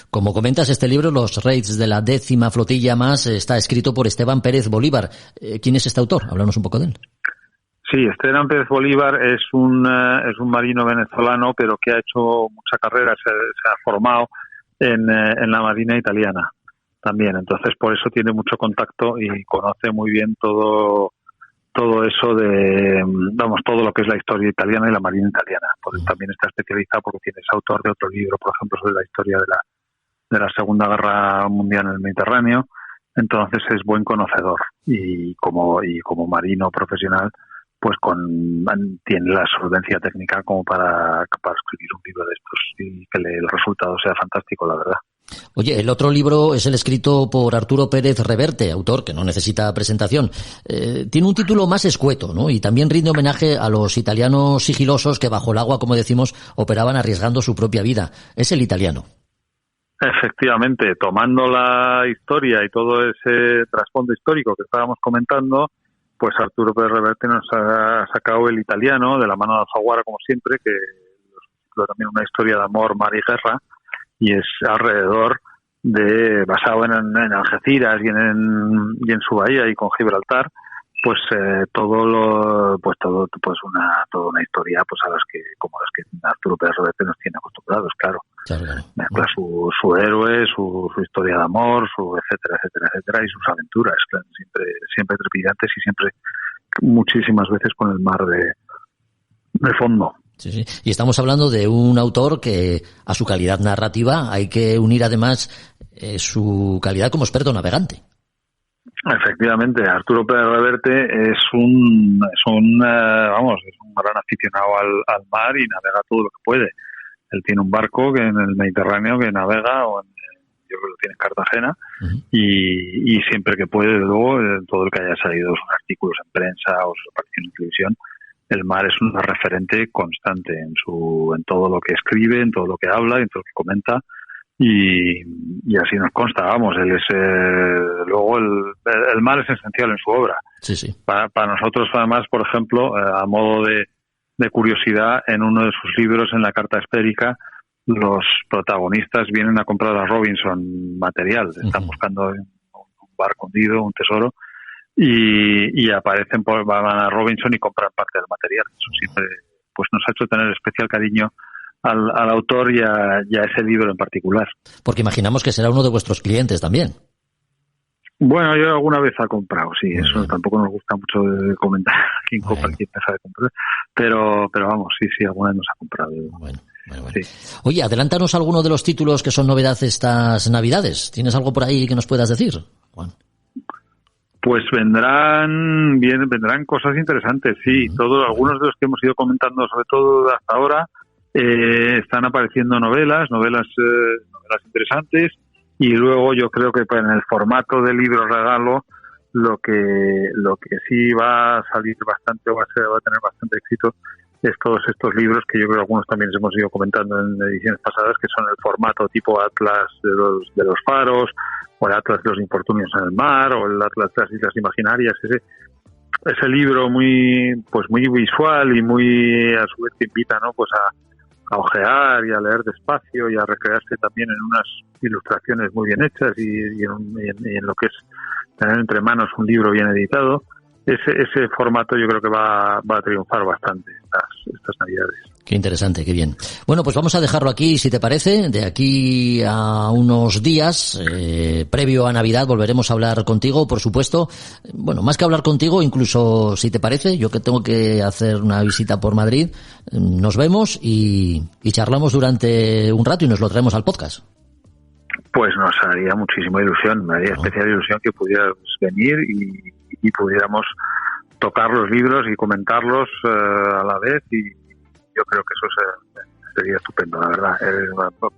Como comentas, este libro, Los Raids de la 10ª Flotilla Más, está escrito por Esteban Pérez Bolívar. ¿Quién es este autor? Háblanos un poco de él. Sí, Esteban Pérez Bolívar es un marino venezolano, pero que ha hecho mucha carrera, se ha formado en la marina italiana también. Entonces, por eso tiene mucho contacto y conoce muy bien todo eso todo lo que es la historia italiana y la marina italiana. Pues también está especializado porque es autor de otro libro, por ejemplo, sobre la historia de la Segunda Guerra Mundial en el Mediterráneo. Entonces es buen conocedor y como marino profesional, pues tiene la solvencia técnica como para escribir un libro de estos y que el resultado sea fantástico, la verdad. Oye, el otro libro es el escrito por Arturo Pérez Reverte, autor que no necesita presentación. Tiene un título más escueto, ¿no? Y también rinde homenaje a los italianos sigilosos que bajo el agua, como decimos, operaban arriesgando su propia vida. Es El Italiano. Efectivamente, tomando la historia y todo ese trasfondo histórico que estábamos comentando, pues Arturo Pérez Reverte nos ha sacado El Italiano de la mano de Alfaguara, como siempre, que es también una historia de amor, mar y guerra, y es basado en Algeciras y en su bahía y con Gibraltar, pues toda una historia pues a las que Arturo Pérez Reverte nos tiene acostumbrados, claro. Mezcla su héroe, su historia de amor, su etcétera, y sus aventuras, claro, siempre trepidantes y siempre muchísimas veces con el mar de fondo. Sí. Y estamos hablando de un autor que a su calidad narrativa hay que unir además su calidad como experto navegante. Efectivamente, Arturo Pérez Reverte es un gran aficionado al mar y navega todo lo que puede. Él tiene un barco en el Mediterráneo que navega, yo creo que lo tiene en Cartagena, uh-huh. y siempre que puede, luego, todo el que haya salido sus artículos en prensa o sus apariciones en televisión, el mar es un referente constante en todo lo que escribe, en todo lo que habla, en todo lo que comenta, y así nos consta, vamos, él es luego el mar es esencial en su obra. Sí. Para nosotros, además, por ejemplo, a modo de de curiosidad, en uno de sus libros, en la carta esférica, los protagonistas vienen a comprar a Robinson material, están buscando un barco hundido, un tesoro, y aparecen, van a Robinson y compran parte del material. Eso siempre pues nos ha hecho tener especial cariño al autor y a ese libro en particular. Porque imaginamos que será uno de vuestros clientes también. Bueno, yo alguna vez ha comprado, sí, eso tampoco nos gusta mucho de comentar quién compra, quién deja de comprar, pero vamos, sí, alguna vez nos ha comprado. Bueno. Sí. Oye, adelántanos alguno de los títulos que son novedad estas Navidades. ¿Tienes algo por ahí que nos puedas decir, Juan? Pues vendrán cosas interesantes, sí. Algunos de los que hemos ido comentando, sobre todo hasta ahora, están apareciendo novelas interesantes, y luego yo creo que en el formato de libro regalo lo que sí va a salir bastante, va a tener bastante éxito, es todos estos libros que yo creo que algunos también hemos ido comentando en ediciones pasadas, que son el formato tipo Atlas de los faros, o el Atlas de los infortunios en el mar, o el Atlas de las islas imaginarias. Ese libro muy visual y muy, a su vez, que invita, ¿no?, pues a ojear y a leer despacio y a recrearse también en unas ilustraciones muy bien hechas y en lo que es tener entre manos un libro bien editado. Ese formato yo creo que va a triunfar bastante estas Navidades. Qué interesante, qué bien. Bueno, pues vamos a dejarlo aquí, si te parece. De aquí a unos días, previo a Navidad, volveremos a hablar contigo, por supuesto. Bueno, más que hablar contigo, incluso, si te parece, yo que tengo que hacer una visita por Madrid, nos vemos y charlamos durante un rato y nos lo traemos al podcast. Pues nos haría muchísima ilusión, me haría especial ilusión que pudieras venir y pudiéramos tocar los libros y comentarlos a la vez, y yo creo que eso sería estupendo, la verdad.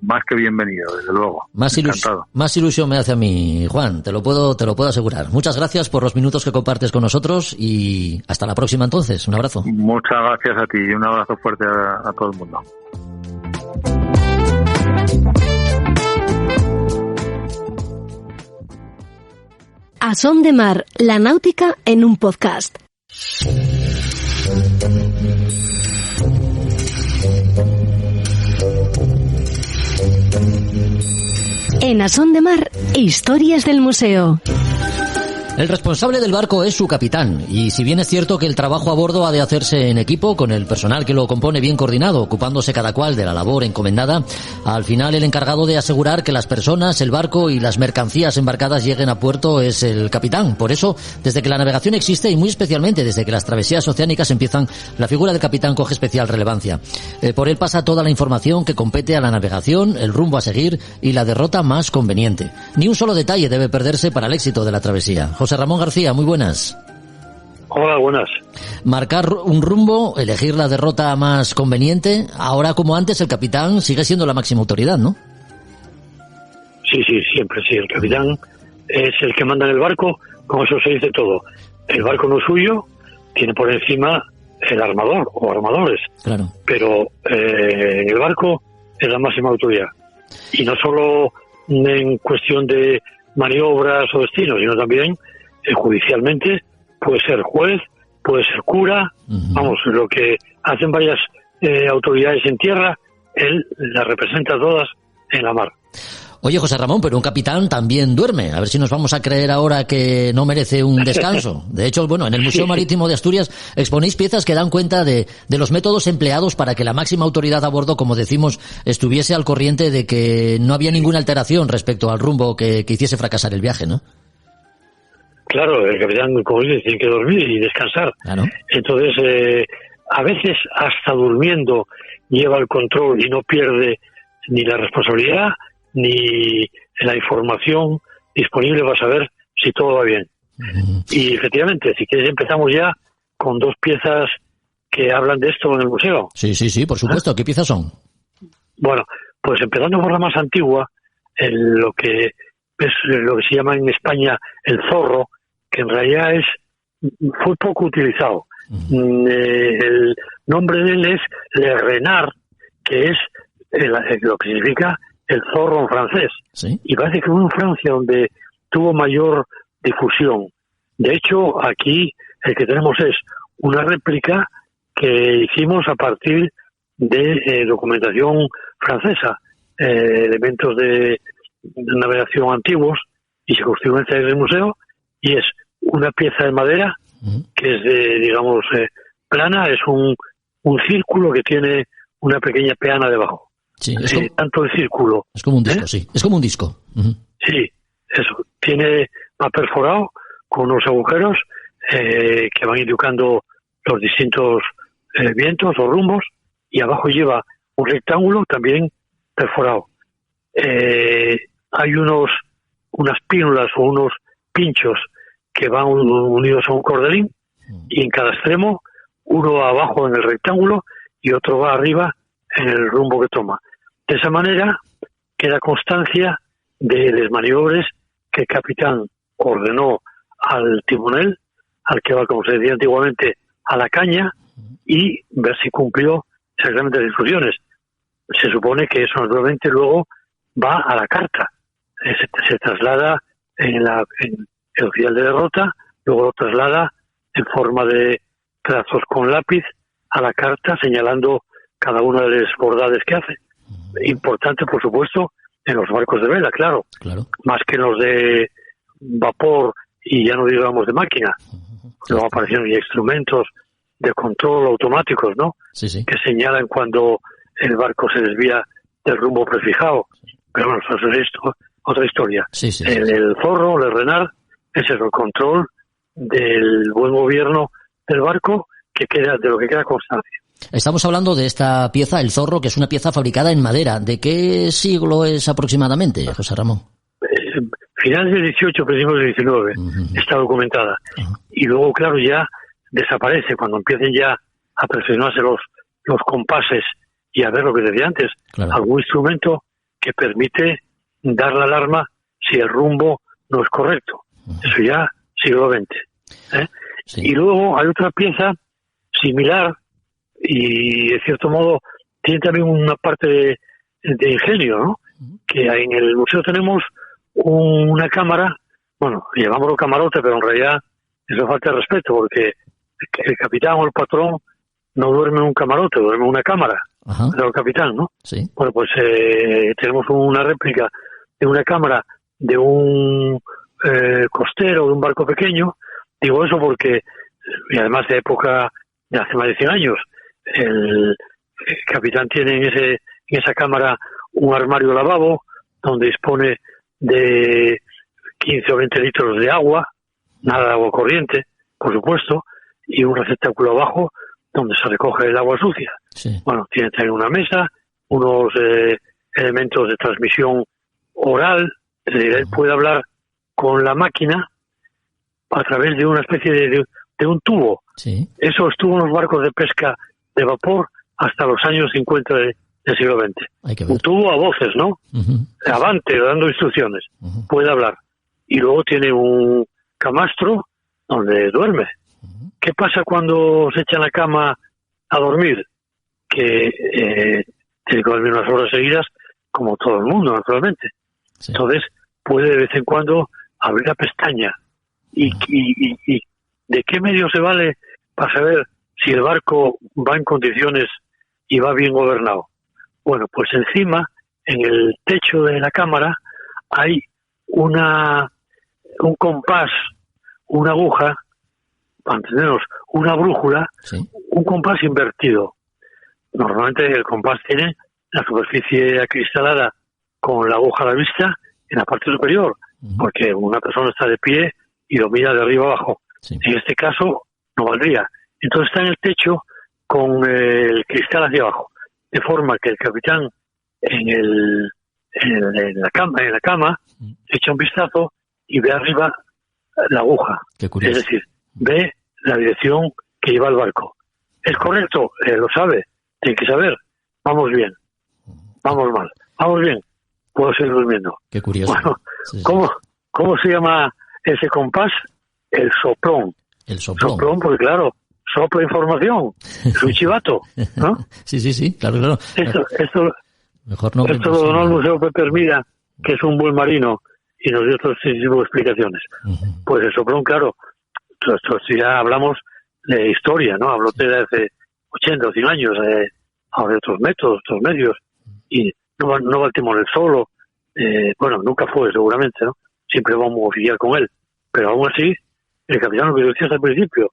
Más que bienvenido, desde luego. Más ilusión me hace a mí, Juan, te lo puedo asegurar. Muchas gracias por los minutos que compartes con nosotros y hasta la próxima entonces. Un abrazo. Muchas gracias a ti y un abrazo fuerte a todo el mundo. A Son de Mar, la náutica en un podcast. En A Son de Mar, historias del museo. El responsable del barco es su capitán, y si bien es cierto que el trabajo a bordo ha de hacerse en equipo, con el personal que lo compone bien coordinado, ocupándose cada cual de la labor encomendada, al final el encargado de asegurar que las personas, el barco y las mercancías embarcadas lleguen a puerto es el capitán. Por eso, desde que la navegación existe, y muy especialmente desde que las travesías oceánicas empiezan, la figura del capitán coge especial relevancia. Por él pasa toda la información que compete a la navegación, el rumbo a seguir y la derrota más conveniente. Ni un solo detalle debe perderse para el éxito de la travesía. José Ramón García, muy buenas. Hola, buenas. Marcar un rumbo, elegir la derrota más conveniente. Ahora, como antes, el capitán sigue siendo la máxima autoridad, ¿no? Sí, siempre sí. El capitán es el que manda en el barco, con eso se dice todo. El barco no es suyo, tiene por encima el armador o armadores. Claro. Pero en el barco es la máxima autoridad. Y no solo en cuestión de maniobras o destinos, sino también judicialmente. Puede ser juez, puede ser cura, vamos, lo que hacen varias autoridades en tierra, él las representa todas en la mar. Oye, José Ramón, pero un capitán también duerme. A ver si nos vamos a creer ahora que no merece un descanso. De hecho, bueno, en el Museo Marítimo de Asturias exponéis piezas que dan cuenta de los métodos empleados para que la máxima autoridad a bordo, como decimos, estuviese al corriente de que no había ninguna alteración respecto al rumbo que hiciese fracasar el viaje, ¿no? Claro, el capitán, como dice, tiene que dormir y descansar. Claro. Entonces, a veces hasta durmiendo lleva el control y no pierde ni la responsabilidad ni la información disponible para saber si todo va bien. Y efectivamente, si quieres empezamos ya con dos piezas que hablan de esto en el museo. Sí, por supuesto. ¿Qué piezas son? Bueno, pues empezando por la más antigua, lo que se llama en España el zorro, que en realidad fue poco utilizado. El nombre de él es Le Renard, que es lo que significa el zorro en francés. ¿Sí? Y parece que fue en Francia donde tuvo mayor difusión. De hecho, aquí el que tenemos es una réplica que hicimos a partir de documentación francesa, elementos de navegación antiguos, y se construyó en el museo, y es una pieza de madera que es de, digamos, plana, es un círculo que tiene una pequeña peana debajo. Sí, es como, tanto el círculo. Es como un disco, sí. Es como un disco. Sí, eso. Va perforado con unos agujeros que van indicando los distintos vientos o rumbos, y abajo lleva un rectángulo también perforado. Hay unas pínulas o unos pinchos que van unidos a un cordelín, y en cada extremo, uno va abajo en el rectángulo y otro va arriba en el rumbo que toma. De esa manera queda constancia de las maniobras que el capitán ordenó al timonel, al que va, como se decía antiguamente, a la caña, y ver si cumplió exactamente las instrucciones. Se supone que eso naturalmente luego va a la carta, se traslada en el oficial de derrota, luego lo traslada en forma de trazos con lápiz a la carta, señalando cada una de las bordades que hace. Importante, por supuesto, en los barcos de vela, claro. Más que en los de vapor y ya no digamos de máquina. Luego aparecieron ya instrumentos de control automáticos, ¿no? Sí. Que señalan cuando el barco se desvía del rumbo prefijado. Pero bueno, eso es otra historia. El zorro, el renard, es el control del buen gobierno del barco, de lo que queda constancia. Estamos hablando de esta pieza, el zorro, que es una pieza fabricada en madera. ¿De qué siglo es aproximadamente, José Ramón? Finales del 18, principios del 19, está documentada. Y luego, claro, ya desaparece cuando empiecen ya a perfeccionarse los compases y a ver lo que decía antes, algún instrumento que permite dar la alarma si el rumbo no es correcto. Eso ya siglo XX. Y luego hay otra pieza similar y de cierto modo tiene también una parte de ingenio, ¿no? Que en el museo tenemos una cámara, bueno, llamámoslo camarote, pero en realidad eso falta de respeto, porque el capitán o el patrón no duerme en un camarote, duerme en una cámara del capitán, ¿no? Sí. Bueno, pues tenemos una réplica de una cámara de un costero, de un barco pequeño. Digo eso porque, y además de época de hace más de 100 años, el capitán tiene en esa cámara un armario lavabo donde dispone de 15 o 20 litros de agua, nada de agua corriente, por supuesto, y un receptáculo abajo donde se recoge el agua sucia. Bueno, tiene también una mesa, unos elementos de transmisión oral, es decir, él puede hablar con la máquina a través de una especie de un tubo. Eso estuvo en los barcos de pesca de vapor hasta los años 50 del siglo XX. Un tubo a voces, ¿no? Avante, dando instrucciones. Puede hablar. Y luego tiene un camastro donde duerme. ¿Qué pasa cuando se echa en la cama a dormir? Que tiene que dormir unas horas seguidas, como todo el mundo, naturalmente. Entonces, puede de vez en cuando abrir la pestaña. ¿Y de qué medio se vale para saber si el barco va en condiciones y va bien gobernado? Bueno, pues encima, en el techo de la cámara, hay un compás, una aguja, para entendernos, una brújula, un compás invertido. Normalmente el compás tiene la superficie acristalada con la aguja a la vista en la parte superior, porque una persona está de pie y lo mira de arriba abajo. En este caso no valdría. Entonces está en el techo con el cristal hacia abajo, de forma que el capitán en la cama echa un vistazo y ve arriba la aguja. Es decir, ve la dirección que lleva el barco. ¿Es correcto? Lo sabe. Tiene que saber. Vamos bien. Vamos mal. Vamos bien. Puedo seguir durmiendo. Qué curioso. Bueno, ¿cómo se llama ese compás? El soplón. El soplón. Soplón, porque claro, sopla información. Es un chivato, ¿no? Sí, claro. Esto mejor no. Esto lo donó al Museo Pepe Hermida, que es un buen marino, y nos dio otros tipo de explicaciones. Pues el soplón, claro, esto ya hablamos de historia, ¿no? Habló de hace 80 o 100 años, ahora hay otros métodos, otros medios, y no va el timonel solo, bueno, nunca fue seguramente, ¿no? Siempre vamos a oficiar con él, pero aún así, el capitán, lo que decías al principio,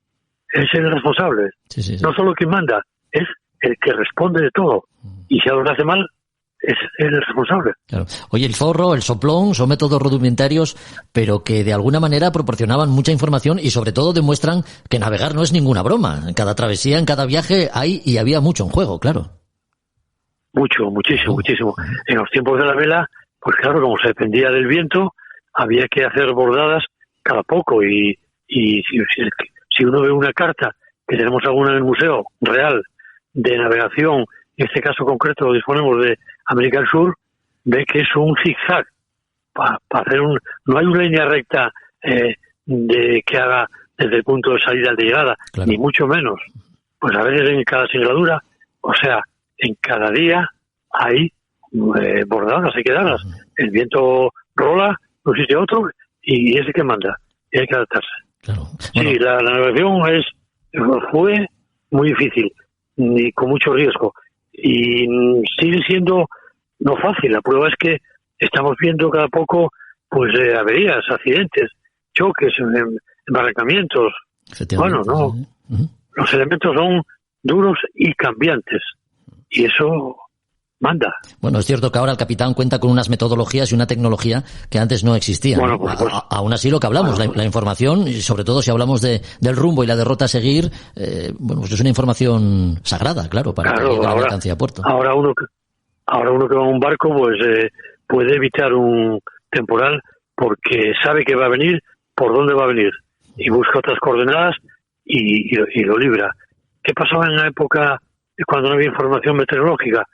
es el responsable, sí. No solo quien manda, es el que responde de todo, y si algo se hace mal, es el responsable. Claro. Oye, el zorro, el soplón, son métodos rudimentarios, pero que de alguna manera proporcionaban mucha información y sobre todo demuestran que navegar no es ninguna broma. En cada travesía, en cada viaje había mucho en juego, claro. Muchísimo. En los tiempos de la vela, pues claro, como se dependía del viento, había que hacer bordadas cada poco y si uno ve una carta, que tenemos alguna en el museo real, de navegación, en este caso concreto lo disponemos de América del Sur, ve que es un zigzag para hacer no hay una línea recta de que haga desde el punto de salida al de llegada, claro. Ni mucho menos. Pues a veces en cada singladura, o sea, en cada día hay bordadas, hay que darlas. El viento rola de un sitio a otro y es el que manda, y hay que adaptarse. Claro. Bueno. Sí, la navegación fue muy difícil y con mucho riesgo. Y sigue siendo no fácil. La prueba es que estamos viendo cada poco pues averías, accidentes, choques, embarrancamientos. Bueno, no. Los elementos son duros y cambiantes. Y eso manda. Bueno, es cierto que ahora el capitán cuenta con unas metodologías y una tecnología que antes no existían. Bueno, pues, aún así lo que hablamos, la información, y sobre todo si hablamos del rumbo y la derrota a seguir, pues es una información sagrada, claro, para que llegue la mercancía a puerto. Ahora uno que va en un barco, pues puede evitar un temporal porque sabe que va a venir, por dónde va a venir, y busca otras coordenadas y lo libra. ¿Qué pasaba en la época cuando no había información meteorológica?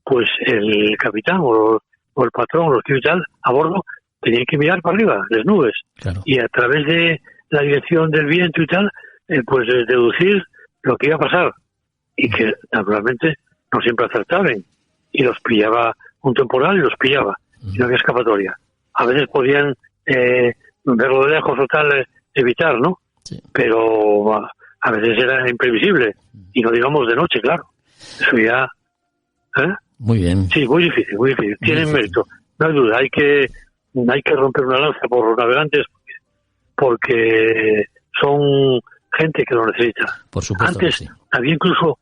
Pues el capitán o el patrón, los que y tal, a bordo, tenían que mirar para arriba, las nubes, claro. Y a través de la dirección del viento y tal, pues deducir lo que iba a pasar, y que naturalmente no siempre acertaban, y los pillaba un temporal y los pillaba, y no había escapatoria. A veces podían verlo de lejos o tal, evitar, ¿no? Sí. Pero a veces era imprevisible, y no digamos de noche, claro. Eso ya... Muy bien. Sí, muy difícil. Tienen mérito, no hay duda. Hay que romper una lanza por los navegantes porque son gente que lo necesita. Por supuesto. Antes sí. había incluso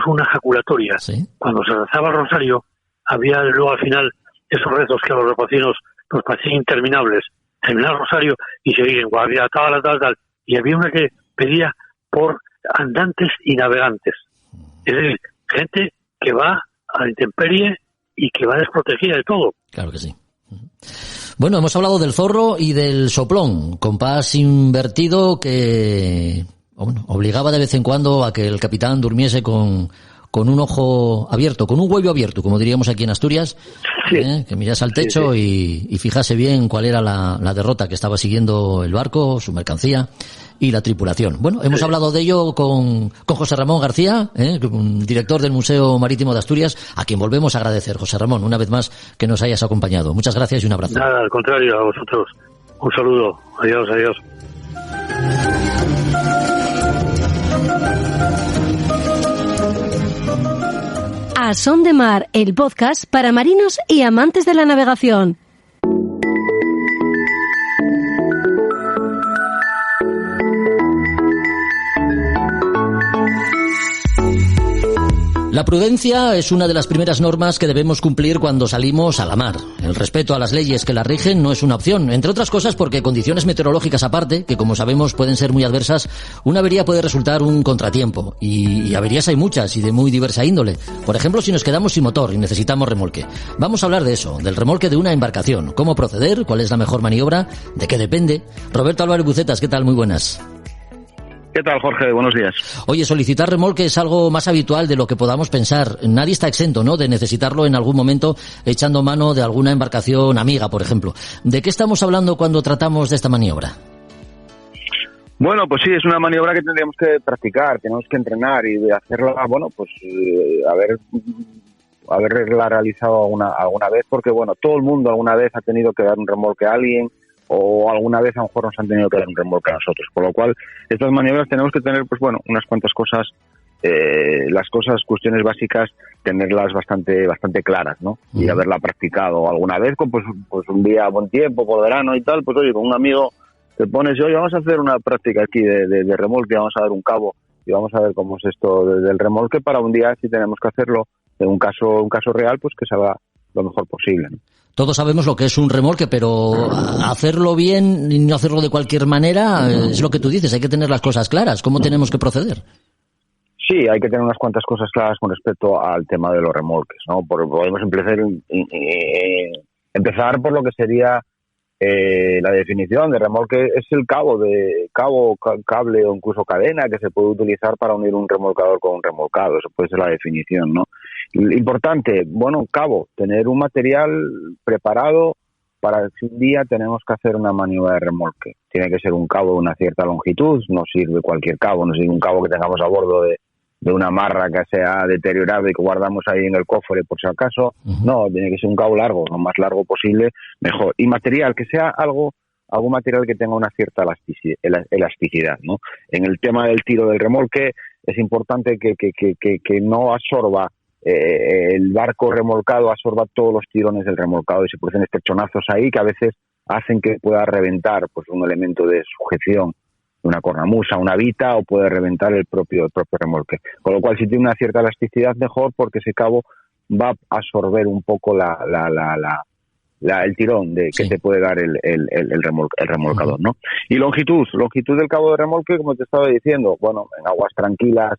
una ejaculatoria. ¿Sí? Cuando se rezaba el rosario, había luego al final esos rezos que a los rapacinos nos parecían interminables. Terminaba el rosario y seguían guardia tal. Y había una que pedía por andantes y navegantes. Es decir, gente que va a la intemperie y que va desprotegida de todo. Claro que sí. Bueno, hemos hablado del zorro y del soplón, compás invertido que obligaba de vez en cuando a que el capitán durmiese con un ojo abierto, con un huevo abierto, como diríamos aquí en Asturias, sí. Que mirase al techo sí. Y fijase bien cuál era la derrota que estaba siguiendo el barco, su mercancía y la tripulación. Bueno, hemos hablado de ello con José Ramón García, director del Museo Marítimo de Asturias, a quien volvemos a agradecer. José Ramón, una vez más que nos hayas acompañado. Muchas gracias y un abrazo. Nada, al contrario, a vosotros. Un saludo. Adiós. A Son de Mar, el podcast para marinos y amantes de la navegación. La prudencia es una de las primeras normas que debemos cumplir cuando salimos a la mar. El respeto a las leyes que la rigen no es una opción, entre otras cosas porque condiciones meteorológicas aparte, que como sabemos pueden ser muy adversas, una avería puede resultar un contratiempo. Y averías hay muchas y de muy diversa índole. Por ejemplo, si nos quedamos sin motor y necesitamos remolque. Vamos a hablar de eso, del remolque de una embarcación. ¿Cómo proceder? ¿Cuál es la mejor maniobra? ¿De qué depende? Roberto Álvarez Bucetas, ¿qué tal? Muy buenas. ¿Qué tal, Jorge? Buenos días. Oye, solicitar remolque es algo más habitual de lo que podamos pensar. Nadie está exento, ¿no?, de necesitarlo en algún momento echando mano de alguna embarcación amiga, por ejemplo. ¿De qué estamos hablando cuando tratamos de esta maniobra? Bueno, pues sí, es una maniobra que tendríamos que practicar, tenemos que entrenar y de hacerla, bueno, pues haberla realizado alguna vez, porque bueno, todo el mundo alguna vez ha tenido que dar un remolque a alguien, o alguna vez a lo mejor nos han tenido que dar un remolque a nosotros, por lo cual estas maniobras tenemos que tener, pues bueno, unas cuantas cosas las cuestiones básicas, tenerlas bastante claras, ¿no? Y haberla practicado alguna vez, pues un día a buen tiempo, por verano y tal, pues oye, con un amigo te pones y oye, vamos a hacer una práctica aquí de remolque, vamos a dar un cabo y vamos a ver cómo es esto del remolque para un día, si tenemos que hacerlo en un caso real, pues que salga lo mejor posible, ¿no? Todos sabemos lo que es un remolque, pero hacerlo bien y no hacerlo de cualquier manera es lo que tú dices, hay que tener las cosas claras. ¿Cómo tenemos que proceder? Sí, hay que tener unas cuantas cosas claras con respecto al tema de los remolques, ¿no? Podemos empezar por lo que sería la definición de remolque. Es el cable o incluso cadena que se puede utilizar para unir un remolcador con un remolcado. Eso puede ser la definición, ¿no? Importante, cabo, tener un material preparado para si un día tenemos que hacer una maniobra de remolque. Tiene que ser un cabo de una cierta longitud, no sirve cualquier cabo, no sirve un cabo que tengamos a bordo de una marra que se ha deteriorado y que guardamos ahí en el cofre por si acaso. No, tiene que ser un cabo largo, lo más largo posible, mejor. Y material, que sea algún material que tenga una cierta elasticidad, ¿no? En el tema del tiro del remolque es importante que no absorba el barco remolcado, absorba todos los tirones del remolcado y se producen estrechonazos ahí que a veces hacen que pueda reventar pues un elemento de sujeción, una cornamusa, una vita, o puede reventar el propio remolque. Con lo cual, si tiene una cierta elasticidad, mejor, porque ese cabo va a absorber un poco el tirón que te puede dar el remolcador, ¿no? Y longitud del cabo de remolque, como te estaba diciendo, en aguas tranquilas,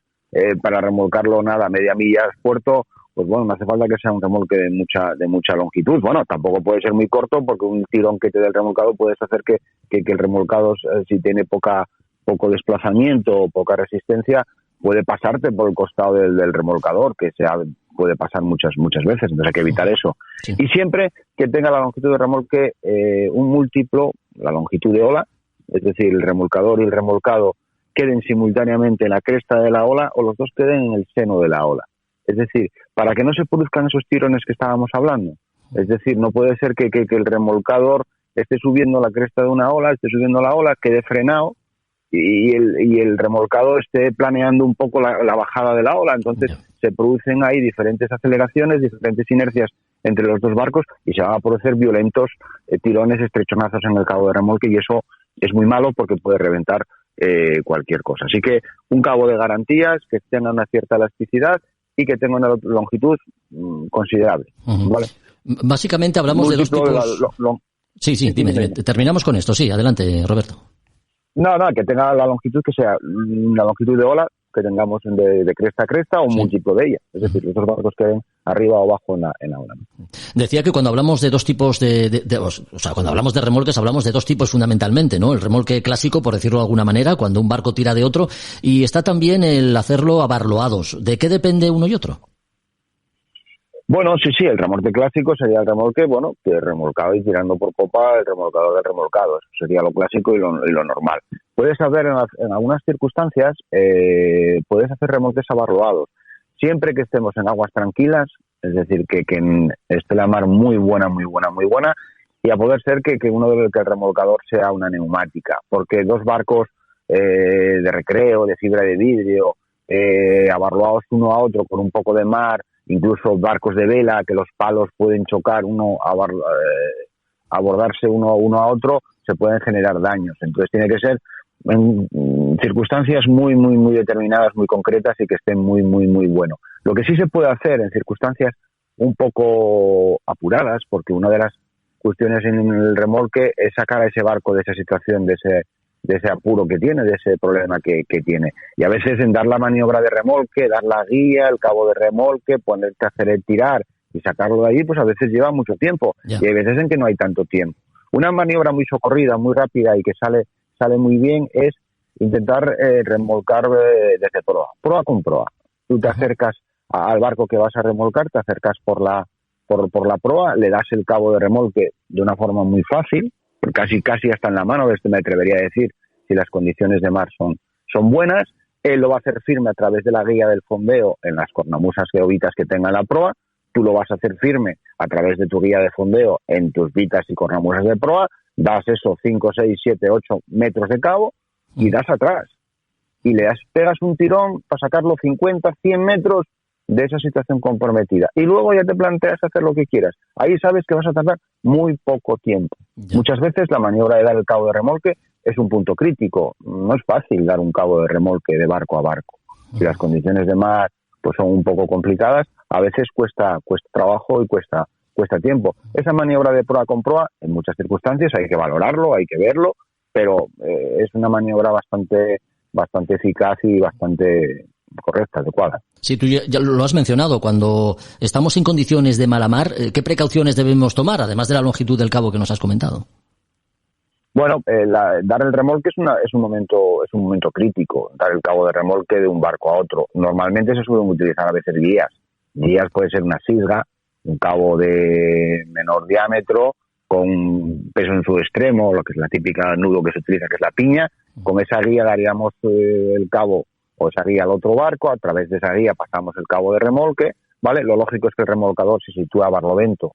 para remolcarlo media milla puerto, pues no hace falta que sea un remolque de mucha longitud. Tampoco puede ser muy corto, porque un tirón que te dé el remolcado puedes hacer que el remolcado, si tiene poco desplazamiento o poca resistencia, puede pasarte por el costado del remolcador, que puede pasar muchas veces, entonces hay que evitar eso. Sí. Y siempre que tenga la longitud de remolque un múltiplo, la longitud de ola, es decir, el remolcador y el remolcado queden simultáneamente en la cresta de la ola o los dos queden en el seno de la ola. Es decir, para que no se produzcan esos tirones que estábamos hablando. Es decir, no puede ser que el remolcador esté subiendo la cresta de una ola, esté subiendo la ola, quede frenado y el remolcado esté planeando un poco la bajada de la ola. Entonces se producen ahí diferentes aceleraciones, diferentes inercias entre los dos barcos y se van a producir violentos tirones, estrechonazos en el cabo de remolque, y eso es muy malo porque puede reventar cualquier cosa. Así que un cabo de garantías que tenga una cierta elasticidad y que tenga una longitud considerable. ¿Vale? Básicamente hablamos de dos tipos... Sí, dime. Terminamos con esto. Sí, adelante, Roberto. No, que tenga la longitud que sea la longitud de ola que tengamos de cresta a cresta o un múltiplo de ella. Es decir, los dos barcos queden arriba o abajo en la ola. Decía que cuando hablamos de dos tipos cuando hablamos de remolques hablamos de dos tipos fundamentalmente, ¿no? El remolque clásico, por decirlo de alguna manera, cuando un barco tira de otro, y está también el hacerlo a barloados. ¿De qué depende uno y otro? Sí, el remolque clásico sería el remolque, que remolcado y tirando por popa el remolcador del remolcado. Eso sería lo clásico y lo normal. Puedes hacer en algunas circunstancias, puedes hacer remolques abarroados. Siempre que estemos en aguas tranquilas, es decir, que esté la mar muy buena, y a poder ser que el remolcador sea una neumática, porque dos barcos de recreo, de fibra de vidrio, abarroados uno a otro con un poco de mar, incluso barcos de vela que los palos pueden chocar abordarse uno a otro, se pueden generar daños. Entonces tiene que ser en circunstancias muy determinadas, muy concretas, y que estén muy bueno. Lo que sí se puede hacer en circunstancias un poco apuradas, porque una de las cuestiones en el remolque es sacar a ese barco de esa situación, de ese apuro que tiene, de ese problema que tiene. Y a veces en dar la maniobra de remolque, dar la guía, el cabo de remolque, ponerte a hacer el tirar y sacarlo de ahí, pues a veces lleva mucho tiempo. Yeah. Y hay veces en que no hay tanto tiempo. Una maniobra muy socorrida, muy rápida y que sale muy bien es intentar remolcar desde proa con proa. Tú te acercas al barco que vas a remolcar, te acercas por la proa, le das el cabo de remolque de una forma muy fácil, casi hasta en la mano, me atrevería a decir, si las condiciones de mar son buenas. Él lo va a hacer firme a través de la guía del fondeo en las cornamusas geovitas que tenga la proa, tú lo vas a hacer firme a través de tu guía de fondeo en tus vitas y cornamusas de proa, das eso 5, 6, 7, 8 metros de cabo y das atrás. y pegas un tirón para sacarlo 50, 100 metros de esa situación comprometida. Y luego ya te planteas hacer lo que quieras. Ahí sabes que vas a tardar muy poco tiempo. Ya. Muchas veces la maniobra de dar el cabo de remolque es un punto crítico. No es fácil dar un cabo de remolque de barco a barco. Si las condiciones de mar pues son un poco complicadas, a veces cuesta trabajo y cuesta tiempo. Esa maniobra de proa con proa, en muchas circunstancias hay que valorarlo, hay que verlo, pero es una maniobra bastante eficaz y bastante correcta, adecuada. Sí, tú ya lo has mencionado. Cuando estamos en condiciones de mala mar, ¿qué precauciones debemos tomar, además de la longitud del cabo que nos has comentado? Bueno, dar el remolque es un momento crítico, dar el cabo de remolque de un barco a otro. Normalmente se suelen utilizar a veces guías. Guías puede ser una sisga, un cabo de menor diámetro, con peso en su extremo, lo que es la típica nudo que se utiliza, que es la piña. Con esa guía daríamos el cabo o esa guía al otro barco, a través de esa guía pasamos el cabo de remolque, ¿vale? Lo lógico es que el remolcador se sitúa a barlovento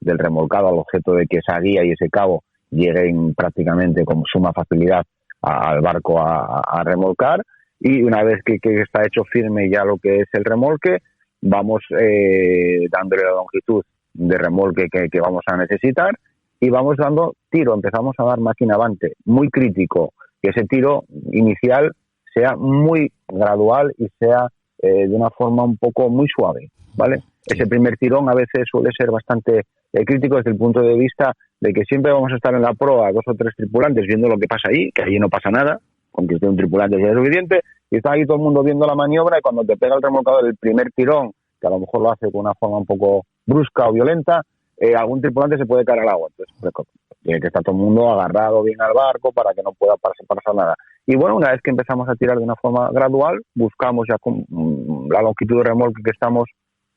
del remolcado al objeto de que esa guía y ese cabo lleguen prácticamente con suma facilidad al barco a remolcar, y una vez que está hecho firme ya lo que es el remolque, vamos dándole la longitud de remolque que vamos a necesitar y vamos dando tiro, empezamos a dar máquina avante, muy crítico, que ese tiro inicial sea muy gradual y sea de una forma un poco muy suave, ¿vale? Ese primer tirón a veces suele ser bastante crítico desde el punto de vista de que siempre vamos a estar en la proa 2 o 3 tripulantes viendo lo que pasa ahí, que allí no pasa nada, con que esté un tripulante sea suficiente, y está ahí todo el mundo viendo la maniobra, y cuando te pega el remolcador el primer tirón, que a lo mejor lo hace con una forma un poco brusca o violenta, algún tripulante se puede caer al agua. Entonces, tiene que estar todo el mundo agarrado bien al barco para que no pueda pasar nada. Y bueno, una vez que empezamos a tirar de una forma gradual, buscamos ya con la longitud de remolque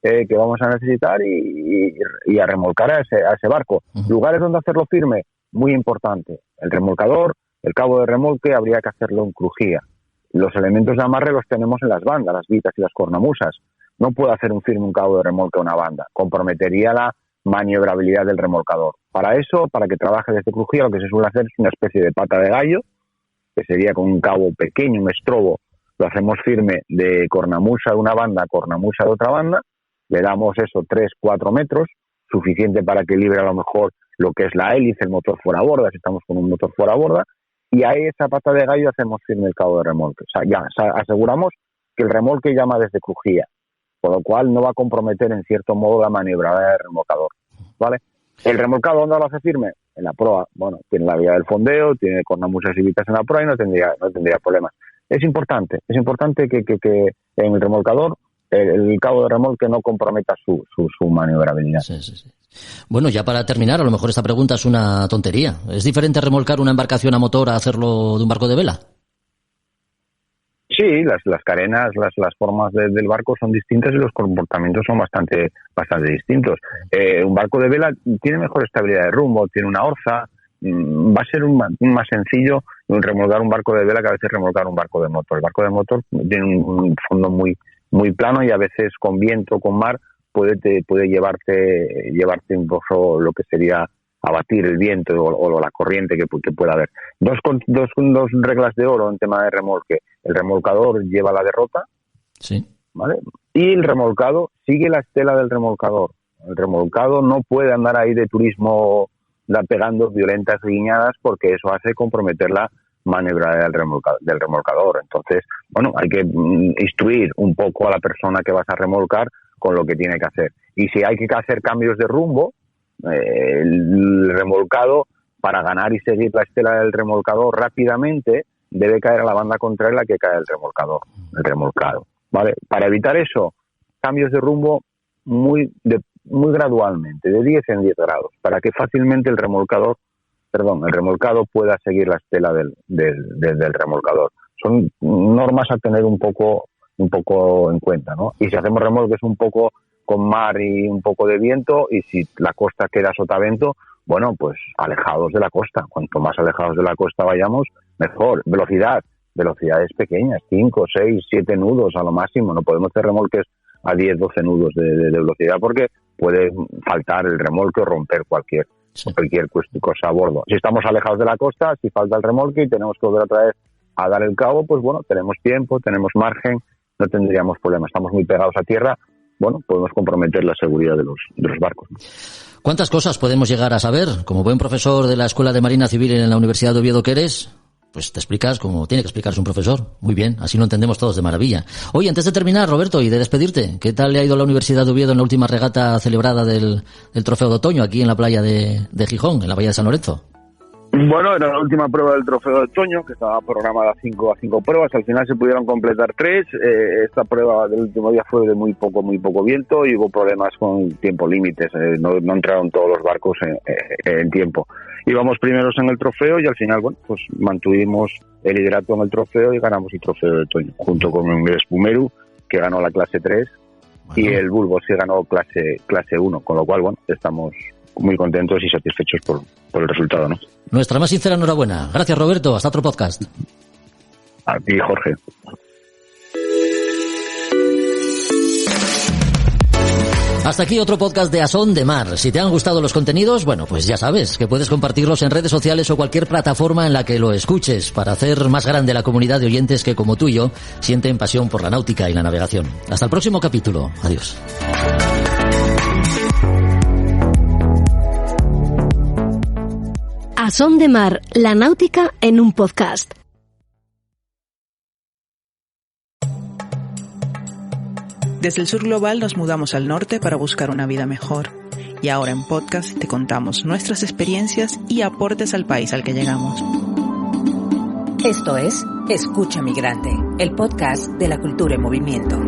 que vamos a necesitar y a remolcar a ese barco. Lugares donde hacerlo firme, muy importante. El remolcador, el cabo de remolque, habría que hacerlo en crujía. Los elementos de amarre los tenemos en las bandas, las vitas y las cornamusas. No puedo hacer un cabo de remolque a una banda. Comprometería la maniobrabilidad del remolcador. Para eso, para que trabaje desde crujía, lo que se suele hacer es una especie de pata de gallo, que sería con un cabo pequeño, un estrobo. Lo hacemos firme de cornamusa de una banda a cornamusa de otra banda. Le damos 3-4 metros, suficiente para que libre a lo mejor lo que es la hélice, el motor fuera a borda, si estamos con un motor fuera a borda, y a esa pata de gallo hacemos firme el cabo de remolque. O sea, ya aseguramos que el remolque llama desde crujía, por lo cual no va a comprometer en cierto modo la maniobra del remolcador, ¿vale? ¿El remolcado dónde lo hace firme? En la proa. Bueno, tiene la vía del fondeo, tiene cornamusas y vitas en la proa y no tendría problemas. Es importante que en el remolcador el cabo de remolque no comprometa su maniobrabilidad. Sí. Bueno, ya para terminar, a lo mejor esta pregunta es una tontería. ¿Es diferente remolcar una embarcación a motor a hacerlo de un barco de vela? Sí, las carenas, las formas del barco son distintas y los comportamientos son bastante distintos. Un barco de vela tiene mejor estabilidad de rumbo, tiene una orza, va a ser más sencillo remolcar un barco de vela que a veces remolcar un barco de motor. El barco de motor tiene un fondo muy plano y a veces con viento, con mar, puede llevarte incluso lo que sería abatir el viento o la corriente que pueda haber. Dos reglas de oro en tema de remolque. El remolcador lleva la derrota, sí, ¿vale? Y el remolcado sigue la estela del remolcador. El remolcado no puede andar ahí de turismo pegando violentas guiñadas porque eso hace comprometer la maniobra del remolcador. Entonces, bueno, hay que instruir un poco a la persona que vas a remolcar con lo que tiene que hacer. Y si hay que hacer cambios de rumbo, el remolcado, para ganar y seguir la estela del remolcador rápidamente, debe caer a la banda contraria a la que cae el remolcado, ¿vale? Para evitar eso, cambios de rumbo muy gradualmente, de 10 en 10 grados, para que fácilmente el remolcado pueda seguir la estela del remolcador. Son normas a tener un poco en cuenta, ¿no? Y si hacemos remolques un poco con mar y un poco de viento, y si la costa queda sotavento, bueno, pues alejados de la costa. Cuanto más alejados de la costa vayamos, mejor. Velocidades pequeñas, 5, 6, 7 nudos a lo máximo. No podemos hacer remolques a 10, 12 nudos de velocidad porque puede faltar el remolque o romper cualquier cosa a bordo. Si estamos alejados de la costa, si falta el remolque y tenemos que volver otra vez a dar el cabo, pues bueno, tenemos tiempo, tenemos margen, no tendríamos problemas. Estamos muy pegados a tierra, bueno, podemos comprometer la seguridad de los barcos. ¿Cuántas cosas podemos llegar a saber? Como buen profesor de la Escuela de Marina Civil en la Universidad de Oviedo que eres, pues te explicas como tiene que explicarse un profesor. Muy bien, así lo entendemos todos de maravilla. Oye, antes de terminar, Roberto, y de despedirte, ¿qué tal le ha ido a la Universidad de Oviedo en la última regata celebrada del Trofeo de Otoño aquí en la playa de Gijón, en la bahía de San Lorenzo? Bueno, era la última prueba del Trofeo de Otoño, que estaba programada a cinco pruebas. Al final se pudieron completar 3. Esta prueba del último día fue de muy poco viento y hubo problemas con tiempo límites. No entraron todos los barcos en tiempo. Íbamos primeros en el trofeo y al final, bueno, pues mantuvimos el liderato en el trofeo y ganamos el Trofeo de Otoño, junto con el Espumeru, que ganó la clase 3, y el Bulbos, que ganó clase 1, con lo cual, bueno, estamos muy contentos y satisfechos por el resultado, ¿no? Nuestra más sincera enhorabuena. Gracias, Roberto. Hasta otro podcast. A ti, Jorge. Hasta aquí otro podcast de A Son de Mar. Si te han gustado los contenidos, bueno, pues ya sabes que puedes compartirlos en redes sociales o cualquier plataforma en la que lo escuches para hacer más grande la comunidad de oyentes que, como tú y yo, sienten pasión por la náutica y la navegación. Hasta el próximo capítulo. Adiós. A Son de Mar, la náutica en un podcast. Desde el sur global nos mudamos al norte para buscar una vida mejor. Y ahora en podcast te contamos nuestras experiencias y aportes al país al que llegamos. Esto es Escucha Migrante, el podcast de la cultura en movimiento.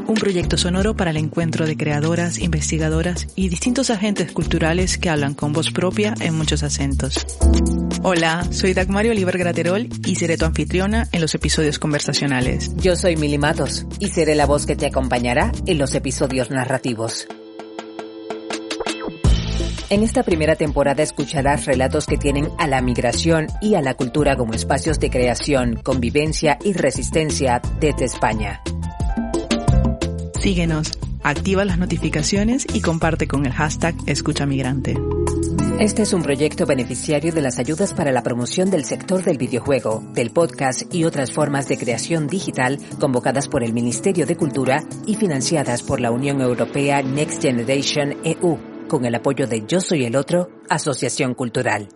Un proyecto sonoro para el encuentro de creadoras, investigadoras y distintos agentes culturales que hablan con voz propia en muchos acentos. Hola, soy Dagmario Oliver Graterol y seré tu anfitriona en los episodios conversacionales. Yo soy Mili Matos y seré la voz que te acompañará en los episodios narrativos. En esta primera temporada escucharás relatos que tienen a la migración y a la cultura como espacios de creación, convivencia y resistencia desde España. Síguenos, activa las notificaciones y comparte con el hashtag Escucha Migrante. Este es un proyecto beneficiario de las ayudas para la promoción del sector del videojuego, del podcast y otras formas de creación digital convocadas por el Ministerio de Cultura y financiadas por la Unión Europea Next Generation EU, con el apoyo de Yo Soy el Otro, Asociación Cultural.